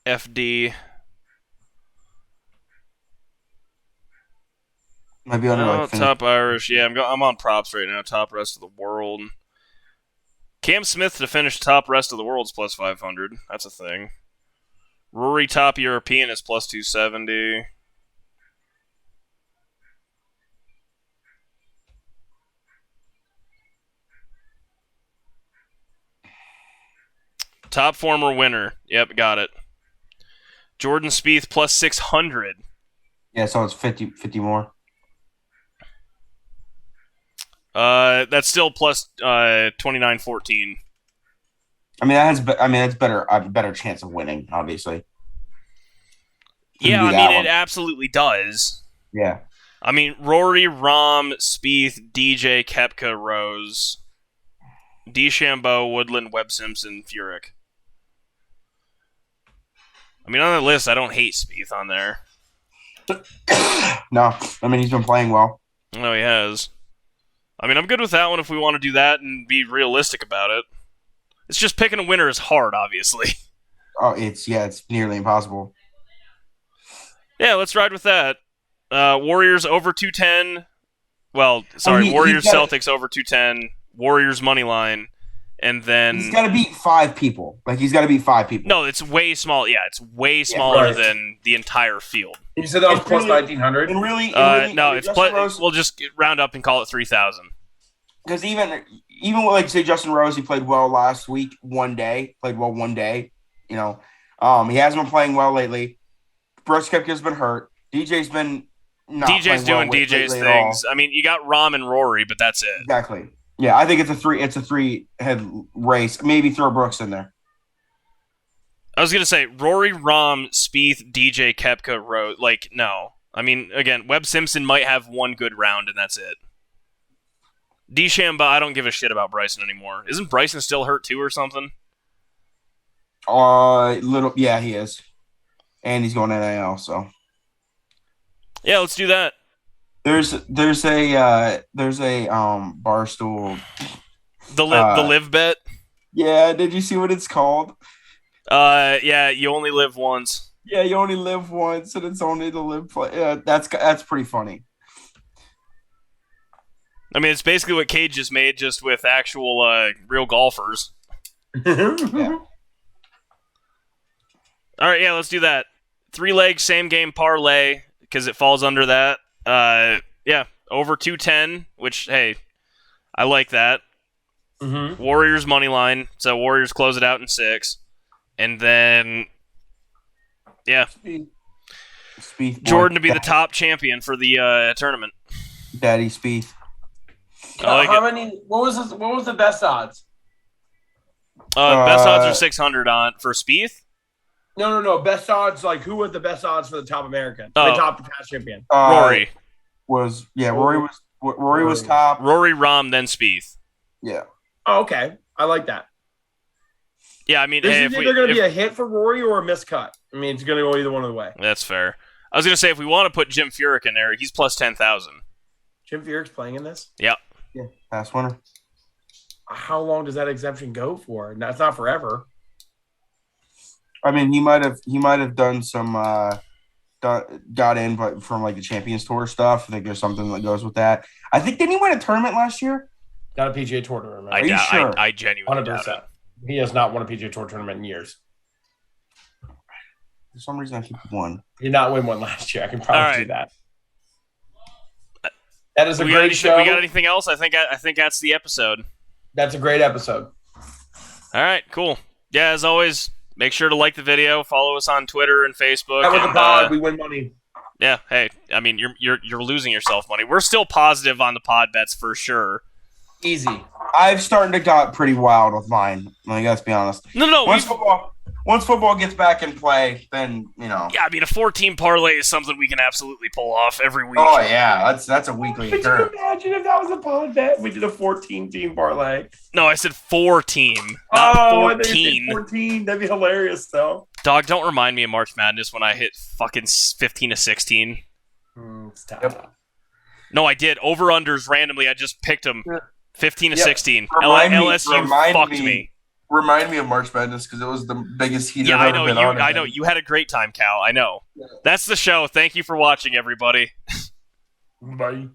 Speaker 1: FD.
Speaker 3: Might be under
Speaker 1: top Irish. Yeah, I'm on props right now. Top rest of the world. Cam Smith to finish top rest of the world's plus 500. That's a thing. Rory top European is plus 270. Top former winner. Yep, got it. Jordan Spieth plus 600.
Speaker 3: Yeah, so it's 50 more.
Speaker 1: That's still plus 29.14.
Speaker 3: I mean, that's better. I have a better chance of winning, obviously.
Speaker 1: Yeah, I mean, it absolutely does.
Speaker 3: Yeah.
Speaker 1: I mean, Rory, Rahm, Spieth, DJ, Koepka, Rose, DeChambeau, Woodland, Webb Simpson, Furyk. I mean, on the list, I don't hate Spieth on there.
Speaker 3: No, I mean, he's been playing well.
Speaker 1: No, he has. I mean, I'm good with that one if we want to do that and be realistic about it. It's just picking a winner is hard, obviously.
Speaker 3: Oh, it's nearly impossible.
Speaker 1: Yeah, let's ride with that. Warriors over 210. Well, sorry, Warriors Celtics over 210. Warriors money line. And then
Speaker 3: he's got to beat 5 people. He's got to beat 5 people.
Speaker 1: No, it's way small. Yeah, it's way smaller than the entire field.
Speaker 2: You said that was plus 1,900?
Speaker 3: And really,
Speaker 1: no, it's plus. We'll just round up and call it 3,000.
Speaker 3: Because even with, say, Justin Rose, he played well last week. One day. He hasn't been playing well lately. Brooks Koepka's been hurt. DJ's been not
Speaker 1: DJ's doing
Speaker 3: well
Speaker 1: DJ's things. I mean, you got Rahm and Rory, but that's it.
Speaker 3: Exactly. Yeah, I think it's a 3-head race. Maybe throw Brooks in there.
Speaker 1: I was gonna say Rory, Rahm, Spieth, DJ, Koepka, Rose. No. I mean, again, Webb Simpson might have one good round, and that's it. DeChambeau, I don't give a shit about Bryson anymore. Isn't Bryson still hurt too or something?
Speaker 3: Yeah, he is, and he's going to NIL. So
Speaker 1: yeah, let's do that.
Speaker 3: There's a Barstool.
Speaker 1: The live bet.
Speaker 3: Yeah, did you see what it's called?
Speaker 1: Yeah, you only live once.
Speaker 3: Yeah, you only live once, and it's only the live play. Yeah, that's pretty funny.
Speaker 1: I mean, it's basically what Cage just made, just with actual real golfers.
Speaker 3: Yeah.
Speaker 1: All right, yeah, let's do that. 3-leg same game parlay because it falls under that. Yeah, over 210, which hey, I like that.
Speaker 2: Mm-hmm.
Speaker 1: Warriors money line, so Warriors close it out in 6, and then yeah,
Speaker 3: Spieth
Speaker 1: Jordan to be the top champion for the tournament.
Speaker 3: Daddy Spieth.
Speaker 2: What was the best odds?
Speaker 1: Best odds are 600 on for Spieth.
Speaker 2: No. Best odds, like who had the best odds for the top American?
Speaker 1: Oh.
Speaker 2: The top past champion.
Speaker 1: Rory
Speaker 3: Rory was top.
Speaker 1: Rory, Rahm, then Spieth.
Speaker 3: Yeah.
Speaker 2: Oh, okay. I like that.
Speaker 1: Yeah, I mean,
Speaker 2: This
Speaker 1: hey,
Speaker 2: is either going to be a hit for Rory or a miscut. I mean, it's going to go either one of the way.
Speaker 1: That's fair. I was going to say, if we want to put Jim Furyk in there, he's plus 10,000.
Speaker 2: Jim Furyk's playing in this?
Speaker 1: Yep.
Speaker 3: Yeah, past winner.
Speaker 2: How long does that exemption go for? That's not forever.
Speaker 3: I mean, he might have done some got in but from like the Champions Tour stuff. I think there's something that goes with that. I think didn't he win a tournament last year?
Speaker 2: Not a PGA Tour tournament.
Speaker 1: I doubt.
Speaker 3: sure?
Speaker 1: I genuinely
Speaker 2: 100%.
Speaker 1: doubt it.
Speaker 2: He has not won a PGA Tour tournament in years.
Speaker 3: For some reason, I think he won.
Speaker 2: He did not win one last year. I can promise you that. That is a
Speaker 1: We
Speaker 2: great show.
Speaker 1: We got anything else? I think that's the episode.
Speaker 2: That's a great episode.
Speaker 1: All right, cool. Yeah, as always, make sure to like the video, follow us on Twitter and Facebook.
Speaker 2: That was the pod. We win money.
Speaker 1: Yeah, hey, I mean, you're losing yourself money. We're still positive on the pod bets for sure.
Speaker 2: Easy.
Speaker 3: I've started to got pretty wild with mine. I gotta be honest.
Speaker 1: No.
Speaker 3: Once football gets back in play, then
Speaker 1: Yeah, I mean, a 14 parlay is something we can absolutely pull off every week.
Speaker 3: Oh yeah, that's a weekly
Speaker 2: Could
Speaker 3: occurrence.
Speaker 2: you imagine if that was a pod bet? We did a 14-team parlay.
Speaker 1: No, I said 4-team, not 14.
Speaker 2: 14. That'd be hilarious, though.
Speaker 1: Dog, don't remind me of March Madness when I hit fucking 15 to 16.
Speaker 2: Stop.
Speaker 3: Yep.
Speaker 1: No, I did. Over-unders randomly. I just picked them 15 to 16. LSU fucked me.
Speaker 3: Remind me of March Madness because it was the biggest heat
Speaker 1: Yeah,
Speaker 3: I've ever been on.
Speaker 1: I know. You had a great time, Cal. I know. That's the show. Thank you for watching, everybody.
Speaker 2: Bye.